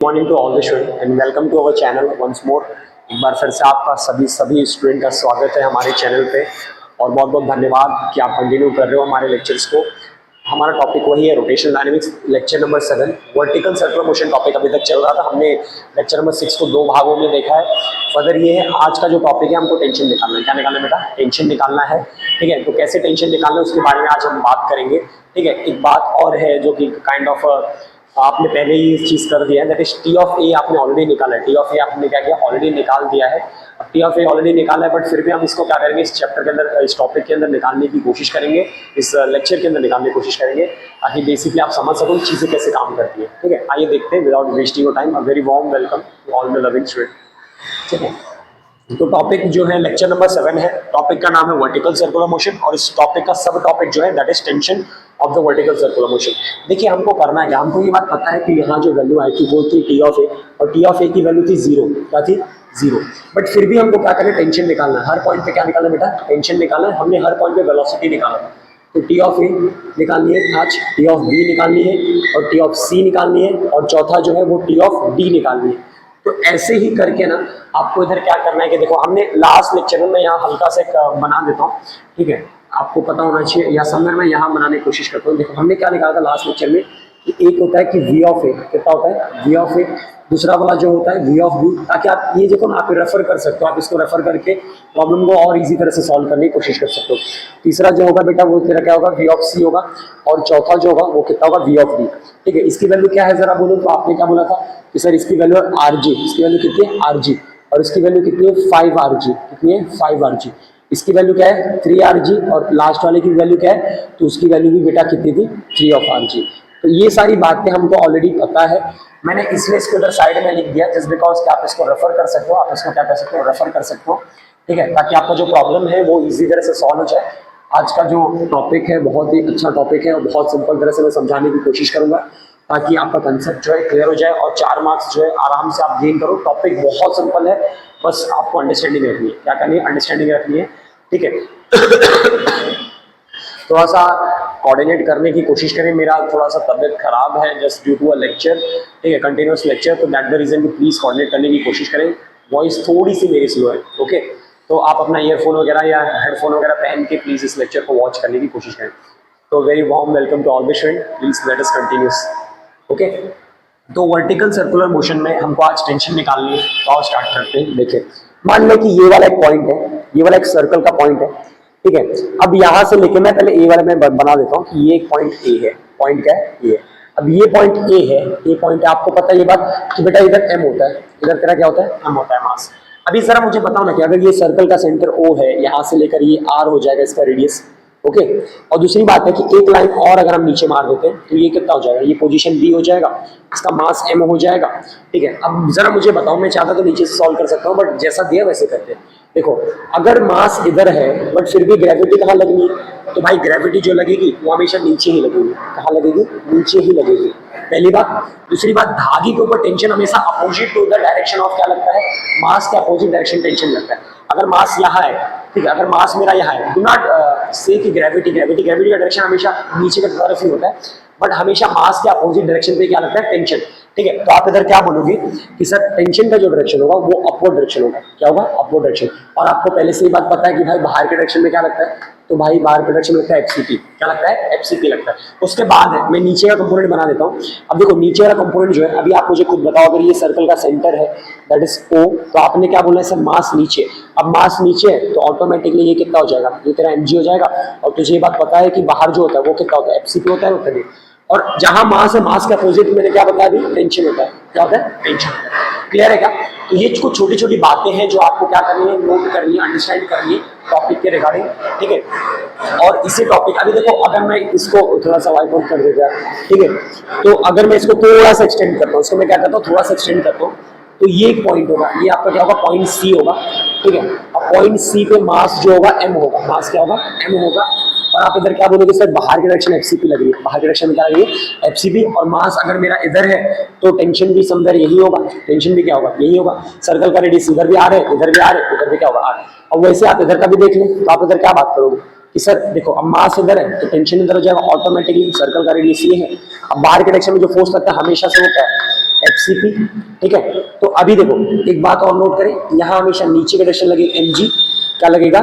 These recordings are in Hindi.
Morning to all the student and welcome to our channel once more. एक बार फिर से आपका सभी स्टूडेंट का स्वागत है हमारे चैनल पे और बहुत बहुत धन्यवाद कि आप कंटिन्यू कर रहे हो हमारे लेक्चर्स को। हमारा टॉपिक वही है rotational dynamics, lecture number 7 vertical circular motion topic अभी तक चल रहा था। हमने लेक्चर नंबर 6 को 2 भागों में देखा है। फर्दर ये है आज का जो टॉपिक है, हमको टेंशन निकालना है। क्या निकालना है बेटा? टेंशन निकालना है। ठीक है, तो कैसे टेंशन निकालना है उसके बारे में आज हम बात करेंगे। ठीक है, एक बात और है जो कि काइंड ऑफ आपने पहले ही इस चीज़ कर दिया है, दैट इज टी ऑफ ए आपने ऑलरेडी निकाला है। टी ऑफ ए आपने क्या किया? ऑलरेडी निकाल दिया है। अब टी ऑफ ए ऑलरेडी निकाला है, बट फिर भी हम इसको क्या करेंगे, इस चैप्टर के अंदर, इस टॉपिक के अंदर निकालने की कोशिश करेंगे, इस लेक्चर के अंदर निकालने की कोशिश करेंगे ताकि बेसिकली आप समझ सको चीज़ें कैसे काम करती है। ठीक है, आइए देखते हैं without wasting your time. A very warm welcome to all the loving student. ठीक है, तो टॉपिक जो है लेक्चर नंबर 7 है। टॉपिक का नाम है वर्टिकल सर्कुलर मोशन और इस टॉपिक का सब टॉपिक जो है that is tension of the vertical circular motion. देखिए, हमको करना है क्या, हमको ये बात पता है कि यहाँ जो वैल्यू आई थी वो थी टी ऑफ ए, और टी ऑफ ए की वैल्यू थी 0। क्या थी? 0। बट फिर भी हमको क्या करें, टेंशन निकालना है। हर पॉइंट पे क्या निकालना है बेटा? टेंशन निकालना है। हमने हर पॉइंट पे वेलोसिटी निकाला था, तो टी ऑफ ए निकालनी है आज, टी ऑफ बी निकालनी है और टी ऑफ सी निकालनी है, और चौथा जो है वो टी ऑफ डी निकालनी है। तो ऐसे ही करके ना आपको इधर क्या करना है कि देखो, हमने लास्ट लेक्चर में, मैं यहाँ हल्का से बना देता हूँ। ठीक है, आपको पता होना चाहिए, या समझ में यहाँ बनाने की कोशिश करता हूँ। देखो, हमने क्या निकाला था लास्ट लेक्चर में कि एक होता है कि वी ऑफ ए, कितना होता है? वी ऑफ ए। दूसरा वाला जो होता है वी ऑफ बी, ताकि आप ये देखो ना, आप रेफर कर सकते हो, आप इसको रेफर करके प्रॉब्लम को और इजी तरह से सॉल्व करने की कोशिश कर सकते हो। तीसरा जो होगा बेटा वो तेरा क्या होगा? वी ऑफ सी होगा। और चौथा जो होगा वो कितना होगा? V of D. ठीक है, इसकी वैल्यू क्या है जरा बोलो। तो आपने क्या बोला था कि सर इसकी वैल्यू है आर जी। इसकी वैल्यू कितनी है? R G. और इसकी वैल्यू कितनी है? 5 आर जी। कितनी है? 5 आर जी। इसकी वैल्यू क्या है? 3 आर जी। और लास्ट वाले की वैल्यू क्या है? तो उसकी वैल्यू भी बेटा कितनी थी? 3 ऑफ आर जी। तो ये सारी बातें हमको ऑलरेडी पता है। मैंने इसलिए इसको इधर साइड में लिख दिया, जस्ट बिकॉज कि आप इसको रेफर कर सकते हो, आप इसको क्या कर सकते हो? रेफर कर सकते हो। ठीक है, ताकि आपका जो प्रॉब्लम है वो इजी तरह से सॉल्व हो जाए। आज का जो टॉपिक है बहुत ही अच्छा टॉपिक है और बहुत सिंपल तरह से मैं समझाने की कोशिश करूंगा ताकि आपका कंसेप्ट जो है क्लियर हो जाए और 4 मार्क्स जो है आराम से आप गेन करो। टॉपिक बहुत सिंपल है, बस आपको अंडरस्टैंडिंग रखनी है। क्या करनी है? अंडरस्टैंडिंग रखनी है। ठीक है, थोड़ा सा कोऑर्डिनेट करने की कोशिश करें। मेरा थोड़ा सा तबियत खराब है just due to a lecture. ठीक है, कंटिन्यूस लेक्चर, तो दैट द रीजन कि प्लीज कोऑर्डिनेट करने की कोशिश करें। वॉइस थोड़ी सी मेरी स्लो है। ओके, तो आप अपना ईयरफोन वगैरह या हेडफोन वगैरह पहन के प्लीज इस लेक्चर को वॉच करने की कोशिश करें। तो very warm welcome to all the student, please let us continuous. Okay, तो वर्टिकल सर्कुलर मोशन में हमको आज टेंशन निकालनी है, तो आओ स्टार्ट करते हैं। देखिए, मान लें कि ये वाला एक पॉइंट है, ये वाला एक सर्कल का पॉइंट है। ठीक है, अब यहाँ से लेके मैं पहले ए वाले में बना देता हूँ कि ये एक पॉइंट ए है। पॉइंट क्या है? ए है। अब ये पॉइंट ए है, ये पॉइंट है। आपको पता है ये बात कि बेटा इधर एम होता है, इधर तेरा क्या होता है? एम होता है, मास। अभी जरा मुझे बताओ ना कि अगर ये सर्कल का सेंटर ओ है, यहाँ से लेकर ये आर हो जाएगा इसका रेडियस। ओके, और दूसरी बात है कि एक लाइन और अगर हम नीचे मार देते हैं तो ये कितना हो जाएगा? ये पोजीशन बी हो जाएगा, इसका मास एम हो जाएगा। ठीक है, अब जरा मुझे बताओ, मैं चाहता तो नीचे से सॉल्व कर सकता हूँ, बट जैसा दिया वैसे करते हैं। देखो, अगर मास इधर है बट फिर भी ग्रेविटी कहाँ लगनी है? तो भाई ग्रेविटी जो लगेगी वो हमेशा नीचे ही लगेगी। कहाँ लगेगी? नीचे ही लगेगी, पहली बात। दूसरी बात, धागे के ऊपर टेंशन हमेशा opposite to the direction of क्या लगता है? मास के अपोजिट डायरेक्शन टेंशन लगता है। अगर मास यहाँ है, ठीक है, अगर मास मेरा यहाँ है, डू नॉट से कि ग्रेविटी का डायरेक्शन हमेशा नीचे की तरफ ही होता है, बट हमेशा मास के अपोजिट डायरेक्शन पे क्या लगता है? टेंशन। ठीक है, तो आप इधर क्या बोलोगे कि सर टेंशन का जो डायरेक्शन होगा वो अपवर्ड डायरेक्शन होगा। क्या होगा? Upward direction. और आपको पहले से ही बात पता है कि भाई बाहर के डायरेक्शन में क्या लगता है? तो भाई बाहर के डायरेक्शन में लगता है एफसीपी। क्या लगता है? एफसीपी लगता है। उसके बाद है, मैं नीचे का कंपोनेंट बना देता हूँ। अब देखो, नीचे वाला कंपोनेंट जो है, अभी आप मुझे खुद बताओ, अगर ये सर्कल का सेंटर है दैट इज ओ, तो आपने क्या बोला है? सर मास नीचे। अब मास नीचे है तो ऑटोमेटिकली ये कितना हो जाएगा? ये तेरा एमजी हो जाएगा। और तुझे ये बात पता है कि बाहर जो होता है वो कितना होता है? एफसीपी होता है, होता है। और जहां मास है, मास के अपोजिट मैंने क्या बताया? अभी टेंशन होता है। क्या होता है? टेंशन। क्लियर है क्या? तो ये कुछ छोटी छोटी बातें हैं जो आपको क्या करनी है? नोट करनी है, अंडरस्टैंड करनी है टॉपिक के रिगार्डिंग। ठीक है, और इसी टॉपिक, अभी देखो, अगर मैं इसको थोड़ा सा वाइप आउट कर देता, ठीक है, तो अगर मैं इसको थोड़ा सा एक्सटेंड करता हूँ, इसको मैं क्या करता हूँ? थोड़ा सा एक्सटेंड करता हूँ, तो ये एक पॉइंट होगा, ये आपका क्या होगा? पॉइंट सी होगा। ठीक है, अब पॉइंट सी पे मास जो होगा एम होगा। मास क्या होगा? एम होगा। और आप इधर क्या बोलोगे? सर बाहर की डायरेक्शन एफसीपी लग रही है, बाहर की डायरेक्शन में क्या लग रही है? एफसीपी। और मास अगर मेरा इधर है तो टेंशन भी समझर यही होगा, टेंशन भी क्या होगा? यही होगा। सर्कल का रेडियस इधर भी आ रहा है, इधर भी आ रहा है, इधर भी क्या होगा? आ रहा है। और वैसे आप इधर का भी देख लें तो आप इधर क्या बात करोगे कि सर देखो, अब मास इधर है तो टेंशन इधर हो जाएगा, ऑटोमेटिकली सर्कल का रेडियस ये है। अब बाहर के डायरेक्शन में जो फोर्स लगता है हमेशा से होता है FCP, ठीक है। तो अभी देखो एक बात और नोट करें, यहाँ हमेशा नीचे का डायरेक्शन लगे mg, क्या लगेगा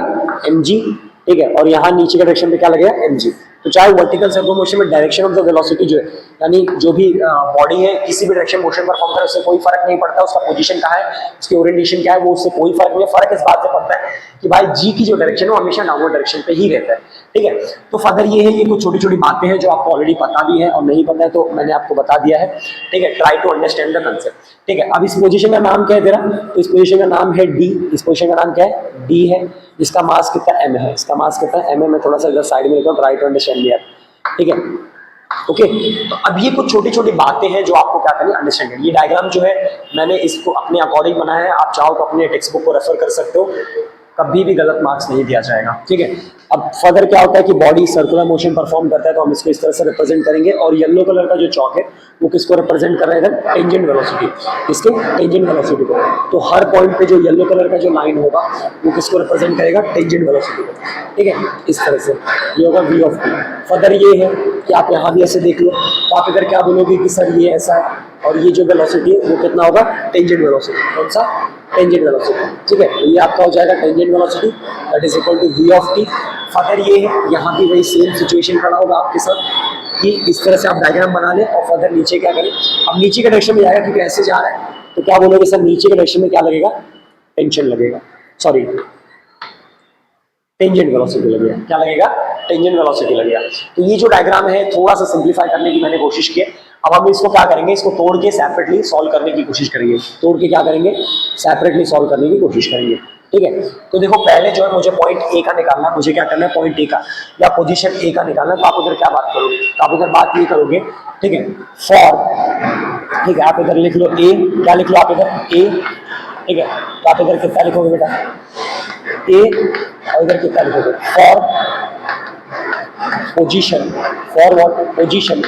mg, ठीक है, और यहाँ नीचे का डायरेक्शन पे क्या लगेगा mg। तो चाहे वर्टिकल सर्कुलर मोशन में डायरेक्शन ऑफ द वेलोसिटी जो है, यानी जो भी बॉडी है किसी भी डायरेक्शन मोशन परफॉर्म करे उससे कोई फर्क नहीं पड़ता उसका पोजीशन कहाँ है, उसकी ओरिएंटेशन क्या है, वो उससे कोई फर्क नहीं है। फर्क इस बात से पड़ता है कि भाई जी की जो डायरेक्शन है वो हमेशा डाउनवर्ड डायरेक्शन पे ही रहता है, ठीक है। तो फर्दर ये है, ये कुछ छोटी छोटी बातें हैं जो आपको ऑलरेडी पता भी है और नहीं पता है तो मैंने आपको बता दिया है, ठीक है। Try to understand the concept, ठीक है। अब इस पोजीशन का नाम क्या है तेरा, तो इस पोजीशन का नाम है डी, इस पोजीशन का नाम क्या है डी है, इसका मास कितना m है, इसका मास कितना m है, मैं थोड़ा सा इधर साइड में लिखता हूँ, ट्राई टू अंडरस्टैंड दिया, ठीक है, ओके। तो अब ये कुछ छोटी छोटी बातें हैं जो आपको क्या करनी है, अंडरस्टैंड करनी। ये डायग्राम जो है मैंने इसको अपने अकॉर्डिंग बनाया है, आप चाहो तो अपने टेक्स्ट बुक को रेफर कर सकते हो, कभी भी गलत मार्क्स नहीं दिया जाएगा, ठीक है। अब फर्दर क्या होता है कि बॉडी सर्कुलर मोशन परफॉर्म करता है तो हम इसको इस तरह से रिप्रेजेंट करेंगे, और येलो कलर का जो चौक है वो किसको रिप्रेजेंट कर रहा है, इधर टेंजेंट वेलोसिटी, किसके टेंजेंट वेलोसिटी को। तो हर पॉइंट पे जो येलो कलर का जो लाइन होगा वो किसको रिप्रेजेंट करेगा, टेंजेंट वेलोसिटी को, ठीक है, इस तरह से ये होगा v ऑफ t। फर्दर ये है कि आप यहाँ भी ऐसे देख लो, तो आप इधर क्या बोलोगे कि सर ये ऐसा है और ये जो वेलोसिटी है वो कितना होगा, टेंजेंट वेलोसिटी, कौन सा, टेंजेंट वेलोसिटी, ठीक है। तो ये आपका हो जाएगा tangent velocity that is equal to v of t। Further ये है, यहाँ भी वही सेम सिचुएशन खड़ा होगा आपके साथ कि इस तरह से आप डायग्राम बना लें और फर्दर नीचे क्या करें, अब नीचे के डायरेक्शन में जाएगा क्योंकि ऐसे जा रहा है तो क्या बोलोगे सर, नीचे के डायरेक्शन में क्या लगेगा, टेंशन लगेगा, सॉरी टेंजेंट वेलोसिटी लगेगा, क्या लगेगा, टेंजेंट वेलोसिटी लगेगा। तो ये जो डायग्राम है थोड़ा सा सिंप्लीफाई करने की मैंने कोशिश की है। अब हम इसको क्या करेंगे, इसको तोड़ के सेपरेटली सॉल्व करने की कोशिश करेंगे, तोड़ के क्या करेंगे, सेपरेटली सॉल्व करने की कोशिश करेंगे, ठीक है। तो देखो पहले जो है मुझे पॉइंट ए का निकालना है, मुझे क्या करना है, पॉइंट ए का या पोजीशन ए का निकालना है। तो आप उधर क्या बात करोगे, तो आप उधर बात ये करोगे, ठीक है, फॉर, ठीक है, आप इधर लिख लो ए, क्या लिख लो आप इधर ए, ठीक है। तो आप इधर कितना लिखोगे बेटा, ए, और इधर कितना लिखोगे, for position, for what, position,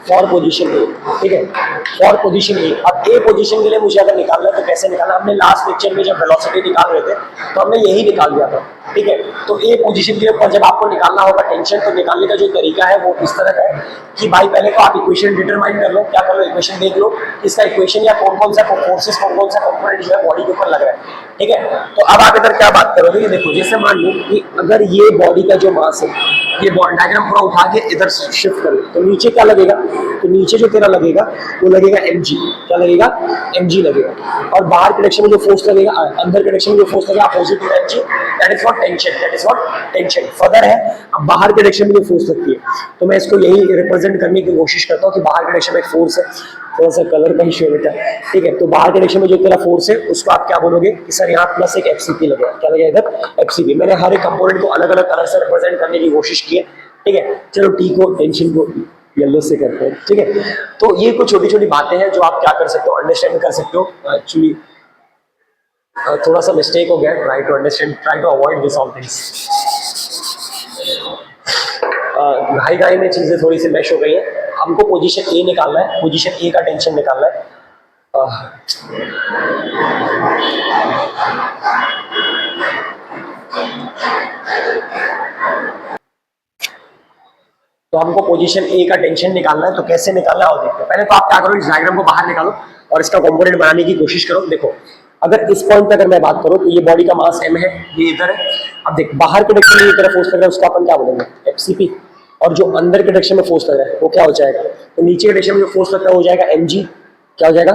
for position A, ठीक है, फॉर पोजीशन ए। अब ए पोजीशन के लिए मुझे अगर निकालना है तो कैसे निकालना, हमने लास्ट लेक्चर में जब वेलोसिटी निकाल रहे थे तो हमने यही निकाल दिया था, ठीक है। तो ए पोजीशन के ऊपर जब आपको निकालना होगा टेंशन, तो निकालने का जो तरीका है वो इस तरह का है कि भाई पहले तो आप इक्वेशन डिटरमाइन कर लो, क्या कर लो, इक्वेशन देख लो, इसका इक्वेशन या कौन कौन सा फोर्सेस, कौन कौन सा कंपोनेंट जो है बॉडी के ऊपर लग रहा है, ठीक है। तो अब आप इधर क्या बात करोगे, ये देखो जैसे मान लो कि अगर ये बॉडी का जो मास है, ये डायग्राम पूरा उठा के इधर शिफ्ट करो तो नीचे क्या लगेगा, तो नीचे जो तेरा लगेगा वो लगेगा mg, क्या लगेगा, mg लगेगा। और बाहर के डायरेक्शन में जो फोर्स लगेगा, अंदर के डायरेक्शन में जो फोर्स लगेगा opposite to mg, that is what tension, that is what tension. Further है, अब बाहर के डायरेक्शन में जो फोर्स लगती है तो मैं इसको यही रिप्रेजेंट करने की कोशिश करता हूँ कि बाहर के डायरेक्शन में एक फोर्स है, थोड़ा सा कलर का ही शो बेटा, ठीक है। तो बाहर के डायरेक्शन में जो तेरा फोर्स है उसको आप क्या बोलोगे कि सर यहाँ प्लस एक एफसीपी लगेगा, क्या लगेगा इधर, एफसीपी। मैंने हर एक कंपोनेंट को अलग अलग कलर से रिप्रेजेंट करने की कोशिश की है, ठीक है। चलो टी को, टेंशन को येलो से करते हैं, ठीक है। तो ये कुछ छोटी छोटी बातें हैं जो आप क्या कर सकते हो, अंडरस्टैंड कर सकते हो। एक्चुअली थोड़ा सा मिस्टेक हो गया, try to understand, try to avoid this all things. घाई घाई में चीजें थोड़ी सी मैश हो गई है। हमको पोजीशन ए निकालना है, पोजीशन ए का टेंशन निकालना है। तो हमको पोजीशन ए का टेंशन निकालना है, तो कैसे निकालना है और देखते हैं। पहले तो आप क्या करो, इस डायग्राम को बाहर निकालो और इसका कंपोनेंट बनाने की कोशिश करो। देखो अगर इस पॉइंट पे अगर मैं बात करूं तो ये बॉडी का मास m है, ये इधर है। अब देख बाहर के डायरेक्शन में ये तरफ फोर्स लग रहा है, उसका अपन क्या बोलेंगे, एफसीपी। और जो अंदर के डायरेक्शन में फोर्स लग रहा है वो क्या हो जाएगा, तो नीचे के डायरेक्शन में जो फोर्स लगता है वो हो जाएगा mg, क्या हो जाएगा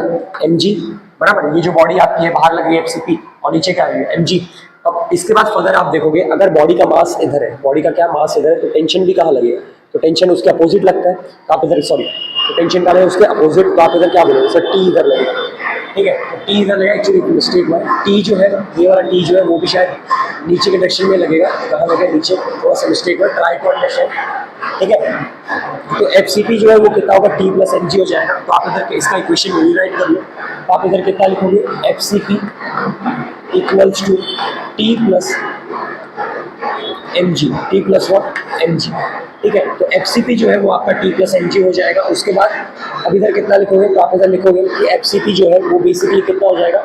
mg, बराबर। ये जो बॉडी आपकी है बाहर लग रही है एफसीपी और नीचे क्या है mg। अब इसके बाद फर्दर आप देखोगे अगर बॉडी का मास इधर है, बॉडी का क्या मास इधर है, तो टेंशन भी कहाँ लगेगा, तो टेंशन उसके अपोजिट लगता है, तो आप इधर सॉरी, तो टेंशन का लगेगा उसके अपोजिट, तो आप इधर क्या बोलोगे सर, टी इधर लगेगा, ठीक है। तो टी इधर लगेगा, एक्चुअली मिस्टेक हुआ है, टी जो है ये वाला टी जो है वो भी शायद नीचे के डायरेक्शन में लगेगा, कहाँ लगेगा नीचे, थोड़ा सा मिस्टेक हुआ, ट्राई टू अंडरस्टैंड, ठीक है। तो एफसीपी जो है वो कितना होगा, टी प्लस एमजी हो जाएगा। तो आप इधर इसका इक्वेशन रीराइट कर लो, तो आप इधर कितना लिखोगे, FCP equals to T plus mg, T plus what mg, ठीक है। तो एफसीपी जो है वो आपका टी प्लस एम जी हो जाएगा। उसके बाद अब इधर कितना लिखोगे, तो आप इधर लिखोगे कि एफसीपी जो है वो बेसिकली कितना हो जाएगा,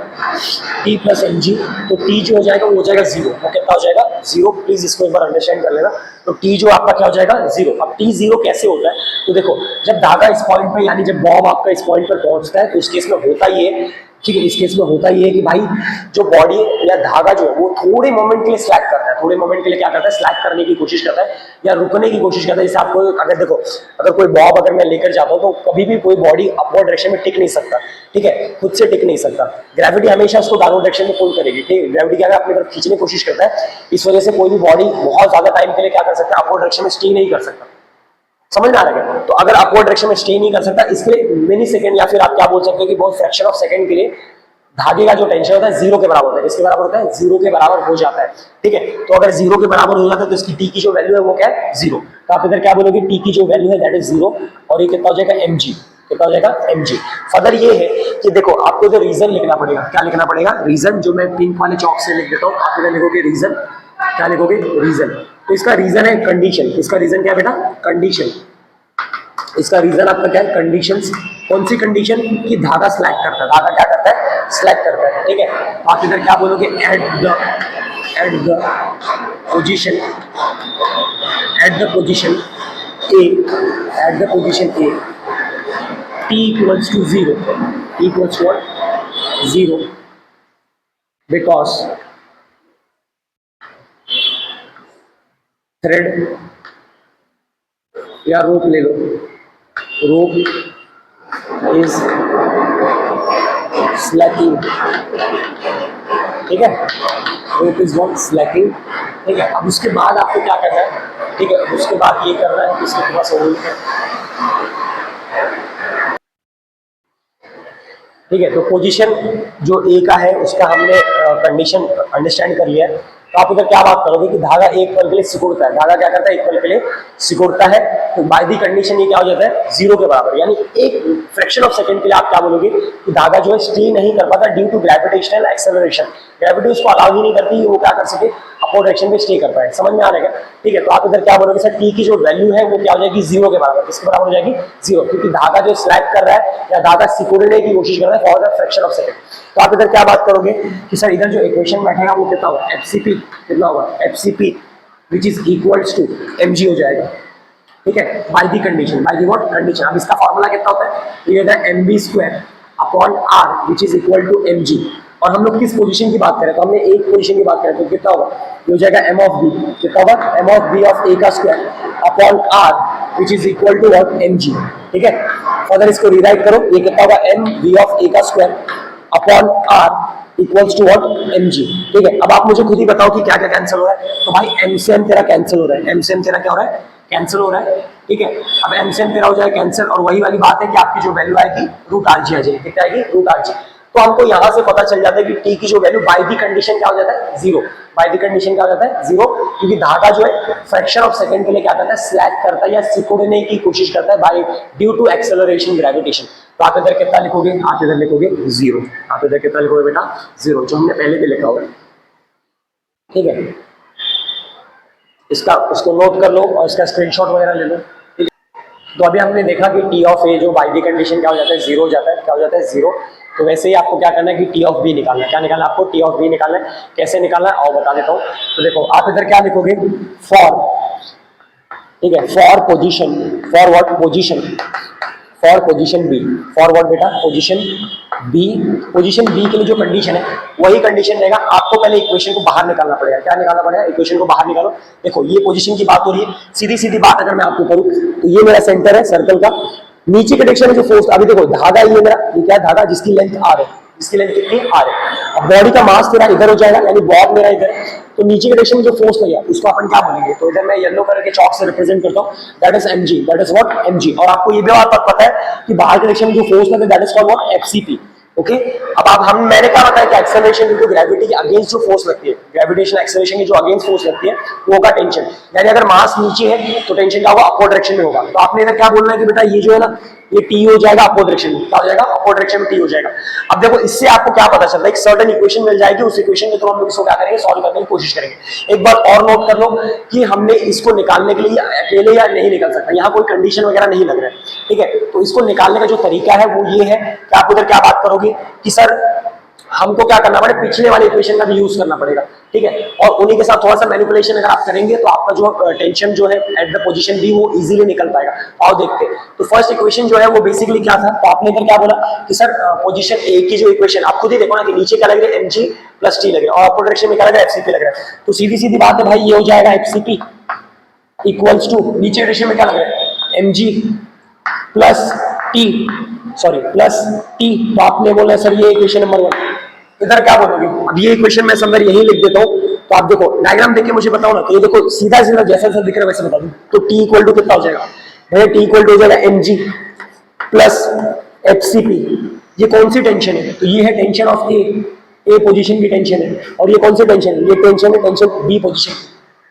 टी प्लस एम जी। तो टी जो हो जाएगा वो हो जाएगा जीरो। वो कितना हो जाएगा, जीरो। प्लीज इसको एक बार अंडरस्टैंड कर लेना। तो टी जो आपका क्या हो जाएगा, जीरो। अब टी जीरो कैसे होता है, तो देखो जब धागा इस पॉइंट पे यानी जब बॉब आपका इस पॉइंट पर पहुंचता है तो उस केस में होता ही है, ठीक है, इस केस में होता ही है कि भाई जो बॉडी या धागा जो है वो थोड़े मोमेंट के लिए स्लैक करता है। थोड़े मोमेंट के लिए क्या करता है, स्लैक करने की कोशिश करता है या रुकने की कोशिश करता है। जैसे आपको अगर देखो, अगर कोई बॉब अगर मैं लेकर जाता हूँ तो कभी भी कोई बॉडी अपवर्ड डायरेक्शन में टिक नहीं सकता, ठीक है, खुद से टिक नहीं सकता। ग्रेविटी हमेशा उसको डाउनवर्ड डायरेक्शन में पुल करेगी, ठीक है। ग्रेविटी क्या है, अपनी तरफ खींचने की कोशिश करता है। इस वजह से कोई भी बॉडी बहुत ज्यादा टाइम के लिए क्या कर सकता है, अपवर्ड डायरेक्शन में स्टे नहीं कर सकता। समझ में आ रहा है। तो अगर अपवर्ड डायरेक्शन में स्टे नहीं कर सकता, इसके लिए मिली सेकंड या फिर आप क्या बोल सकते हो कि बहुत फ्रैक्शन ऑफ सेकंड के लिए धागे का जो टेंशन होता है जीरो के बराबर होता है। किसके बराबर होता है, जीरो के बराबर हो जाता है, ठीक है। तो अगर जीरो के बराबर हो जाता है तो इसकी टी की जो वैल्यू है वो क्या है, जीरो। तो आप इधर क्या बोलोगे, टी की जो वैल्यू है दैट इज जीरो। और ये कितना हो जाएगा, एम जी। कितना हो जाएगा, एम जी। फर्दर ये है कि देखो आपको जो रीजन लिखना पड़ेगा, क्या लिखना पड़ेगा, रीजन। जो मैं पिंक वाले चौक से लिख देता हूँ, आप इधर लिखोगे रीजन। क्या लिखोगे, रीजन। तो इसका रीजन है कंडीशन। इसका रीजन क्या है बेटा, कंडीशन। इसका रीजन आपका क्या है, कंडीशंस। कौन सी कंडीशन, कि धागा स्लैक करता है। धागा क्या करता है, स्लैक करता है, ठीक है। आप इधर क्या बोलोगे, at the position A, at the position A T equals to zero, T equals to zero, because thread या रोप ले लो, रोप इज स्लैकिंग, ठीक है, रोप इज नॉट स्लैकिंग, ठीक है। अब उसके बाद आपको क्या करना है, ठीक है, उसके बाद ये करना है, इसको थोड़ा सा होल्ड कर, ठीक है। तो पोजीशन जो ए का है उसका हमने कंडीशन अंडरस्टैंड कर लिया है। तो आप इधर क्या बात करोगे कि धागा एक पल के लिए सिकुड़ता है। धागा क्या करता है, एक पल के लिए सिकुड़ता है। तो बाय दी कंडीशन ये क्या हो जाता है, जीरो के बराबर। यानी एक फ्रैक्शन ऑफ सेकंड के लिए आप क्या बोलोगे कि धागा जो है स्टे नहीं कर पाता due to gravitational acceleration. Gravity उसको अलाउ ही नहीं करती वो क्या कर सके, अपवर्ड डायरेक्शन में स्टे कर पाए। समझ में आ रहा है, ठीक है। तो आप इधर क्या बोलोगे, सर टी की जो वैल्यू है वो क्या हो जाएगी, जीरो के बराबर। किसके बराबर हो जाएगी, जीरो, क्योंकि धागा जो स्लैक कर रहा है या धागा सिकुड़ने की कोशिश कर रहा है for the fraction of second. तो आप इधर क्या बात करोगे कि सर इधर जो इक्वेशन बैठेगा वो कितना होगा, एफसीपी कितना होगा, FCP which is equals to MG हो जाएगा, ठीक है, by the condition, by the what condition. अब इसका फॉर्मूला कितना होता है, ये होता है M B square upon R which is equal to M G. और हम लोग किस पोजीशन की बात करें, तो हमने एक पोजीशन की बात करें, तो कितना होगा, ये हो जाएगा एम ऑफ बी। कितना होगा, M of B of A का square upon R which is equal to what, M G, ठीक है। फर्दर इसको रीराइट करो, ये कितना होगा, एम बी ऑफ ए का square upon R equals to what, M G, ठीक है। अब आप मुझे खुद ही बताओ कि क्या क्या कैंसिल हो रहा है। तो भाई एम से एम तेरा कैंसिल हो रहा है, एम से एम तेरा क्या हो रहा है, कैंसिल हो रहा है, ठीक है। अब एम से एम तेरा हो जाए कैंसिल, और वही वाली बात है कि आपकी जो वैल्यू आएगी रूट आर जी आ जाएगी। कितना आएगी, रूट आर जी। तो हमको यहाँ से पता चल जाता है कि टी की जो वैल्यू बाय दी कंडीशन क्या हो जाता है, जीरो। बाय दी कंडीशन क्या हो जाता है, जीरो, क्योंकि धागा जो है फ्रैक्शन ऑफ सेकंड के लिए क्या करता है, स्लैक करता है या सिकुड़ने की कोशिश करता है by due to acceleration gravitation. तो आप इधर कितना लिखोगे, आप इधर लिखोगे जीरो। आप इधर कितना लिखोगे बेटा, जीरो, जो हमने पहले भी लिखा हुआ है, ठीक है। इसका उसको नोट कर लो और इसका स्क्रीनशॉट वगैरह ले लो, ठीक है। तो अभी हमने देखा कि टी ऑफ ए जो बाय दी कंडीशन क्या हो जाता है, जीरो हो जाता है। क्या हो जाता है, जीरो। तो वैसे ही आपको क्या करना है कि टी ऑफ बी निकालना है। क्या निकालना है आपको, टी ऑफ बी निकालना है। कैसे निकालना है और बता देता हूँ। तो देखो आप इधर क्या लिखोगे, फॉर, ठीक है, for position, for what, position, for position B, for what बेटा, पोजीशन बी। पोजीशन बी के लिए जो कंडीशन है वही कंडीशन रहेगा। आपको पहले इक्वेशन को बाहर निकालना पड़ेगा। क्या निकालना पड़ेगा, इक्वेशन को बाहर निकालो। देखो ये पोजीशन की बात हो रही है, सीधी सीधी बात अगर मैं आपको करूं तो ये मेरा सेंटर है सर्कल का, नीचे के डायरेक्शन में जो फोर्स, अभी देखो धागा ये मेरा, ये क्या धागा जिसकी लेंथ आर है, इसकी लेंथ कितनी, आर है। अब बॉडी का मास तेरा इधर हो जाएगा, यानी बॉब मेरा इधर है, तो नीचे के डायरेक्शन में जो फोर्स लगेगा उसको अपन क्या बोलेंगे, तो इधर मैं येलो कलर के चॉक से रिप्रेजेंट करता हूं, that is MG, that is what, MG. और आपको ये भी बात पता है कि बाहर के डायरेक्शन में जो फोर्स लगेगा that is called what, FCP, okay. अब आप हम मैंने क्या बताया कि एक्सेलरेशन ड्यू टू ग्रेविटी के अगेंस्ट जो फोर्स लगती है, ग्रेविटेशनल एक्सेलरेशन की जो अगेंस्ट फोर्स लगती है वो होगा टेंशन। यानी अगर मास नीचे है तो टेंशन क्या होगा, अपवर्ड डायरेक्शन में होगा। तो आपने इधर क्या बोलना है कि बेटा ये जो है ना ये टी हो जाएगा अपोजिट डायरेक्शन में, क्या हो जाएगा अपोजिट डायरेक्शन में टी हो जाएगा। अब देखो इससे आपको क्या पता चलता है, एक सर्टेन इक्वेशन मिल जाएगी, उस इक्वेशन के थ्रू हम लोग इसको क्या करेंगे, सॉल्व करने की कोशिश करेंगे। एक बार और नोट कर लो कि हमने इसको निकालने के लिए अकेले या नहीं निकल सकता, यहाँ कोई कंडीशन वगैरह नहीं लग रहा है, ठीक है। तो इसको निकालने का जो तरीका है वो ये है कि आप उधर क्या बात करोगे कि सर हमको क्या करना पड़ेगा, पिछले वाले इक्वेशन का भी यूज करना पड़ेगा, ठीक है। और उन्हीं के साथ थोड़ा सा मैनिपुलेशन अगर आप करेंगे तो आपका जो टेंशन जो है एट द पोजीशन बी वो इजीली निकल पाएगा। आओ देखते हैं। तो फर्स्ट इक्वेशन जो है वो बेसिकली क्या था, तो आपने इधर क्या बोला कि सर पोजीशन ए की जो इक्वेशन, आप खुद ही देखो ना कि नीचे क्या लग रहा है mg प्लस टी लग रहा है और अपोजिट डायरेक्शन में क्या लग रहा है fcp लग रहा है। तो सीधी सीधी बात है भाई, ये हो जाएगा fcp इक्वल्स टू नीचे डायरेक्शन में क्या लग रहा है mg plus T, sorry plus T. तो आपने बोला सर ये इक्वेशन नंबर 1, इधर क्या बोलोगे, अब ये इक्वेशन मैं समझ यही लिख देता हूँ। तो आप देखो डायग्राम देख के मुझे बताओ ना, तो ये देखो सीधा सीधा जैसा जैसा दिख रहा है वैसे बता दूं। तो टी इक्वल टू कितना हो जाएगा भैया, टी इक्वल टू हो जाएगा mg प्लस fcp। ये कौन सी टेंशन है, तो ये है टेंशन ऑफ ए पोजीशन की टेंशन है। और ये कौन सी टेंशन है, ये टेंशन है टेंशन बी पोजीशन,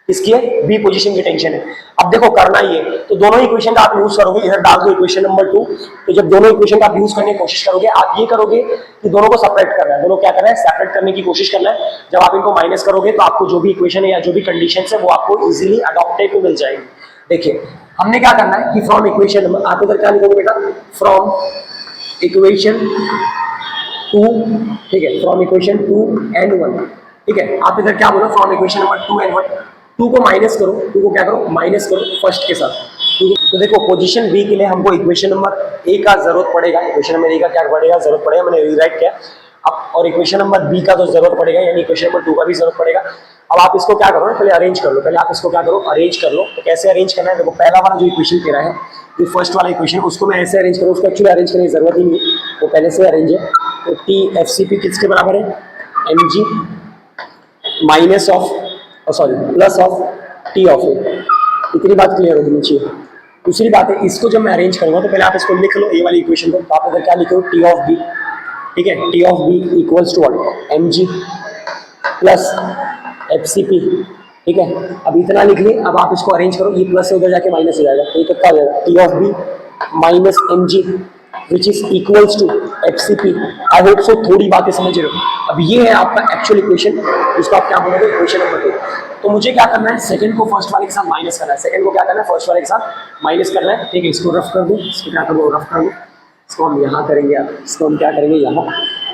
इसकी है बी पोजीशन की टेंशन है। अब देखो करना ही है, तो दोनों इक्वेशन का आप यूज करोगे, इधर डाल दो इक्वेशन नंबर 2। तो जब दोनों इक्वेशन का आप यूज करने की कोशिश करोगे, आप ये करोगे कि दोनों को सेपरेट कर रहा है, दोनों क्या कर रहा है, सेपरेट करने की कोशिश करना है। जब आप इनको माइनस करोगे तो आपको जो भी इक्वेशन है या जो भी कंडीशन है वो आपको इजिली अडॉप्टेड मिल जाएगी। देखिए हमने क्या करना है कि फ्रॉम इक्वेशन नंबर, आप इधर क्या लिखोगे बेटा, फ्रॉम इक्वेशन 2, ठीक है, फ्रॉम इक्वेशन 2 एंड 1, ठीक है। आप इधर क्या बोलो, फ्रॉम इक्वेशन नंबर 2 एंड 1, 2 को माइनस करो, 2 को क्या करो माइनस करो फर्स्ट के साथ। तो देखो पोजीशन बी के लिए हमको इक्वेशन नंबर ए का जरूरत पड़ेगा, इक्वेशन नंबर ए का क्या पड़ेगा, जरूरत पड़ेगा, मैंने रीराइट किया अब। और इक्वेशन नंबर बी का तो जरूरत पड़ेगा, यानी इक्वेशन नंबर 2 का भी जरूरत पड़ेगा। अब आप इसको क्या करो ना, पहले अरेंज कर लो, पहले आप इसको क्या करो अरेंज कर लो। तो कैसे अरेंज करना है, देखो पहला वाला जो इक्वेशन तेरा है, जो फर्स्ट वाला इक्वेशन, उसको मैं ऐसे अरेंज करूँ, उसको एक्चुअली अरेंज करने की जरूरत ही नहीं है, वो पहले से अरेंज है। तो टी एफ सी पी किसके बराबर है, M G minus of sorry plus of T of A. इतनी बात क्लियर होगी नीचे। दूसरी बात है, इसको जब मैं अरेंज करूंगा तो पहले आप इसको लिख लो, ए वाली इक्वेशन को। तो आप इधर क्या लिखो, टी ऑफ बी, ठीक है, T of B equals to what, M G plus F C P, ठीक है। अब इतना लिख लिए, अब आप इसको अरेंज करो, ये प्लस से उधर जाके माइनस हो जाएगा, तो ये कितना हो जाएगा, T of B minus M G which is equals to F C P. I hope so थोड़ी बातें समझ रहे हो। अब ये है आपका एक्चुअल इक्वेशन, इसको आप क्या बोलोगे, इक्वेशन नंबर 2। तो मुझे क्या करना है, सेकंड को फर्स्ट वाले के साथ माइनस करना है, सेकंड को क्या करना है, फर्स्ट वाले के साथ माइनस करना है, ठीक है। इसको रफ कर दूं, इसको क्या करूँ, रफ कर दूं, इसको हम यहाँ करेंगे, अब इसको हम क्या करेंगे यहाँ।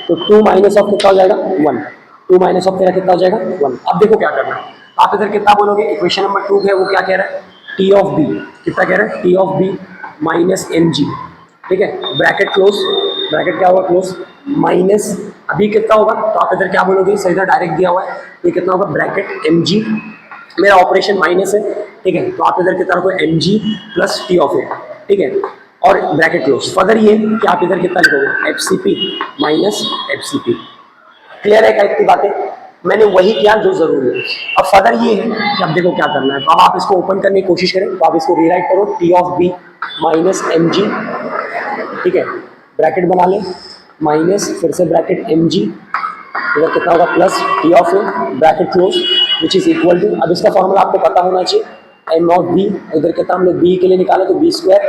तो 2 माइनस ऑफ कितना हो जाएगा 1, 2 माइनस ऑफ तेरा कितना हो जाएगा 1। अब देखो क्या करना है, आप इधर कितना बोलोगे, इक्वेशन नंबर 2 है वो क्या कह रहा है, टी ऑफ बी, कितना कह रहा है, T of B minus M G, ठीक है, ब्रैकेट क्लोज, ब्रैकेट क्या होगा क्लोज, माइनस अभी कितना होगा, तो आप इधर क्या बोलोगे, सही इधर डायरेक्ट दिया हुआ है, ये कितना होगा, ब्रैकेट एम जी, मेरा ऑपरेशन माइनस है, ठीक है। तो आप इधर कितना रखो, M G plus T of A, ठीक है, और ब्रैकेट क्लोज। फर्दर ये कि आप इधर कितना लिखोगे, F C P minus F C P. Clear है क्या इतनी बातें, मैंने वही किया जो जरूरी है। अब फर्दर ये है कि अब देखो क्या करना है, तो अब आप इसको ओपन करने की कोशिश करें, तो आप इसको रीराइट करो, T of B minus M G, ठीक है, ब्रैकेट बना लें, माइनस फिर से ब्रैकेट एम जी, इधर कितना होगा plus T of A, bracket close which is equal to, अब इसका फॉर्मूला आपको पता होना चाहिए, एम ऑफ बी, इधर कितना हमने बी के लिए निकाला तो बी स्क्वायर